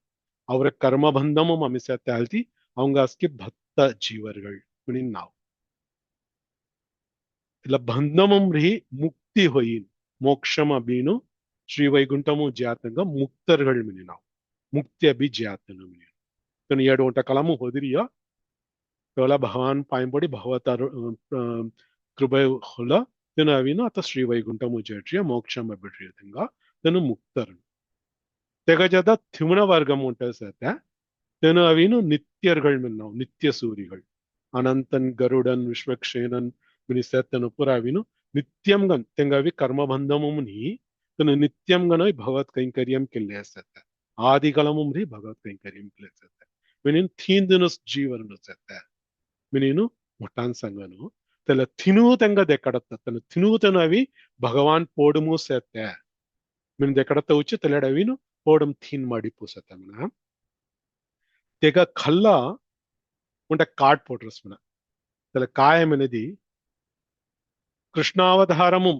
और कर्म बंधमम अमिसे तालती अवंगा अस्की भक्त जीवर्गल मिनि नाव इला बंधमम रही मुक्ति होइन मोक्षम अबीनु श्री वैकुंठमु ज्यातंगा मुक्तर्गल मिनि नाव मुक्ति अभी ज्यातनु मिनि तनु येडोंटा कलामु होदिरिया तोला भगवान पाइंबोडी भगवतार कृपा होला तेन अविनो अत श्री वैकुंठमु जेट्रिय मोक्षम बिट्रियतंगा तेनु मुक्तरन तेगजद थिमुन वर्गम उंटसते तेनु अविनो नित्यर्गल मिन्नाव नित्य सूरिगल अनंतन गरुडन विश्वक्षेनन मिनिसेतनु पुराविनो नित्यम गन तेंगावि कर्म बंधमुनि तेनु नित्यम गनय भगवत कैंकर्यम किल्लेसते आदिकलमुम रि भगवत कैंकर्यम किल्लेसते मिनिन थींदनुस जीवरनुसते मिनिनु मुटान संगनु तल थिनूतंग देकडत तन थिनूतन अवी भगवान पोडमु सेते मिन देकडत उच्च तलडवीनु पोडम थीन माडी पुसते मना तेगा खल्ला उंट काट पोट्रस मना तल काय मनदी कृष्णावतारमु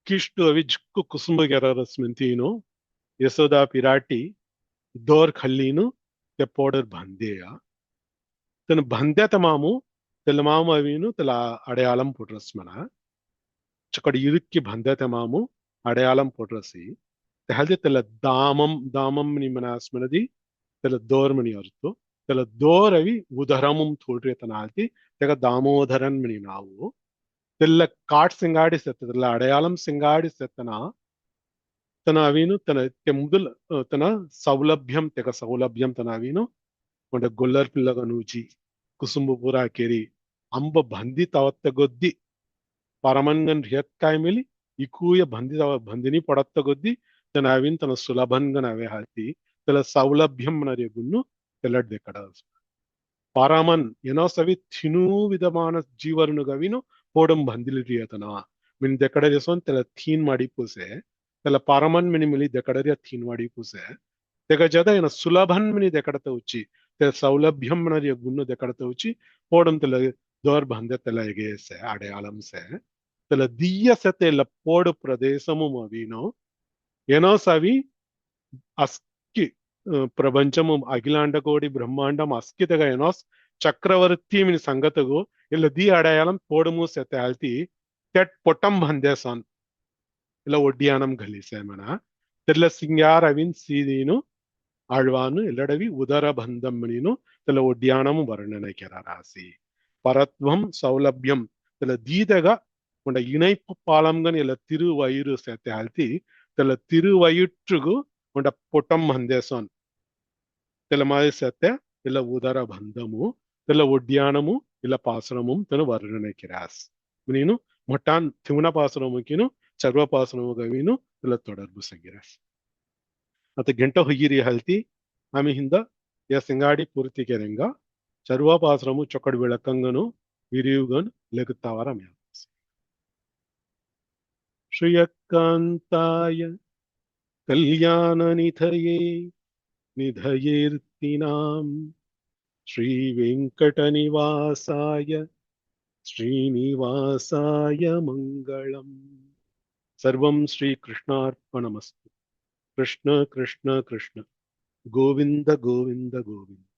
किष्टु अवी जिक्कु कुसुम गेररस मिंतीनो यशोदा पिराटी दोर खल्लीनु ते पोडर बंदेया तन बंदे तमामु तेलमाम अवीनु तेला अड़यालम पोट्रस्मना चकड़ इरुक्की बंदे तमामु अड़यालम पोट्रसी तेहल्दे तेला दामम निमनास्मनदी तेला दोर मनी अर्तो तेला दोर अवी उदरमुम थोड़रे तनाल्ती तेगा दामोदरन मनी नावु तेला काट सिंगाड़ी सेत्त तेला अड़यालम सिंगाड़ी सेत्तना तना अवीनु तना ते मुदल तना सौलभ्यम तेगा सौलभ्यम तना अवीनु उंड गोल्लर पिल्लगा नूची कुसुम्बपुरा केरी अंब बंदी तवत्त गोद्दी परमन्गन रियत काय मिली इकूय बंदी बंदिनी पड़त्त गोद्दी तन अविन तन सुलभंगन अवे हाती तल सौलभ्यम नरिय गुन्नु तेलड देकड़ परमन एनो सवि थिनु विधमान जीवरनु गविनु पोडम बंदिली रियतना मिन देकड़ जसोन तल थीन माडी पुसे तल परमन मिनि मिली देकड़ रिय थीन माडी पुसे तेग जदा एनो सुलभन मिनि देकड़त उच्ची ते सौलभ्यम नरिय गुन्नु देकड़त उच्ची पोडम तल दोर बंदे तलगे से अड़यालम से तल दिय से तेल पोड प्रदेशमु अवीनो एनो सवि అస్కి ప్రపంచము అఖిలాండ కోడి బ్రహ్మాండం అస్కితగా ఎనోస్ ಚಕ್ರವರ್ತಿ ಸಂಗತಗು ಇಲ್ಲ ದಿ ಅಡಯಾಳಂ ಪೋಡಮು ಸೆತೆ ಆಲ್ತಿ ತೆಟ್ ಪೊಟ್ಟಂ ಬಂದೇಸಾನ್ ಇಲ್ಲ ಒಡ್ಡಿಯಾನಂ ಗಲೀಸೆ ಮನ ತೆಲ್ಲ ಸಿಂಗಾರ್ ಅವಿನ್ ಸೀದೀನು ಆಳ್ವಾನು ಎಲ್ಲಡವಿ ಉದರ ಬಂದಮ್ಮನಿನು ತೆಲ್ಲ ಒಡ್ಡಿಯಾನಮು ವರ್ಣನೆ ಕೆರಾರಾಸಿ பரத்வம் சௌலபியம் இதுல தீதக உண்ட இணைப்பு பாலம்கன் இல்ல திருவயிறு சேர்த்து ஆழ்த்தி இதுல திருவயிற்றுகு உண்ட பொட்டம் ஹந்தேசோன் తెల మాది సత్య ఇలా ఉదర బంధము తెల ఒడ్యానము ఇలా పాసనము తను వర్ణనకిరాస్ నేను మొట్టాన్ తిమున పాసనముకిను ಚರ್ವ ಪಾಸನಮುಗವಿನು ಇಲ್ಲ ತೊಡರ್ಬು ಸಂಗಿರಾಸ್ ಮತ್ತೆ ಗಂಟ ಹೊಯ್ಯಿರಿ ಹಲ್ತಿ ಆಮೆ ಹಿಂದ ಯ ಸಿಂಗಾಡಿ ಪೂರ್ತಿ ಕೆರೆಂಗ ಚರ್ವ ಪಾಸನಮು ಚೊಕ್ಕಡ್ ಬೆಳಕಂಗನು ವಿರಿಯುಗನ್ ಲೆಗುತ್ತಾವರ ಮ್ಯಾಲ ಶ್ರೀಯಕಾಂತಾಯ ಕಲ್ಯಾಣ ನಿಧಯೇ ನಿಧಯೇರ್ತಿನಾಂ ಶ್ರೀ ವೆಂಕಟನಿವಾಸಾಯ ಶ್ರೀನಿವಾಸಾಯ ಮಂಗಳಂ ಸರ್ವಂ ಶ್ರೀಕೃಷ್ಣಾರ್ಪಣಮಸ್ತು. ಕೃಷ್ಣ ಕೃಷ್ಣ ಕೃಷ್ಣ ಗೋವಿಂದ ಗೋವಿಂದ ಗೋವಿಂದ.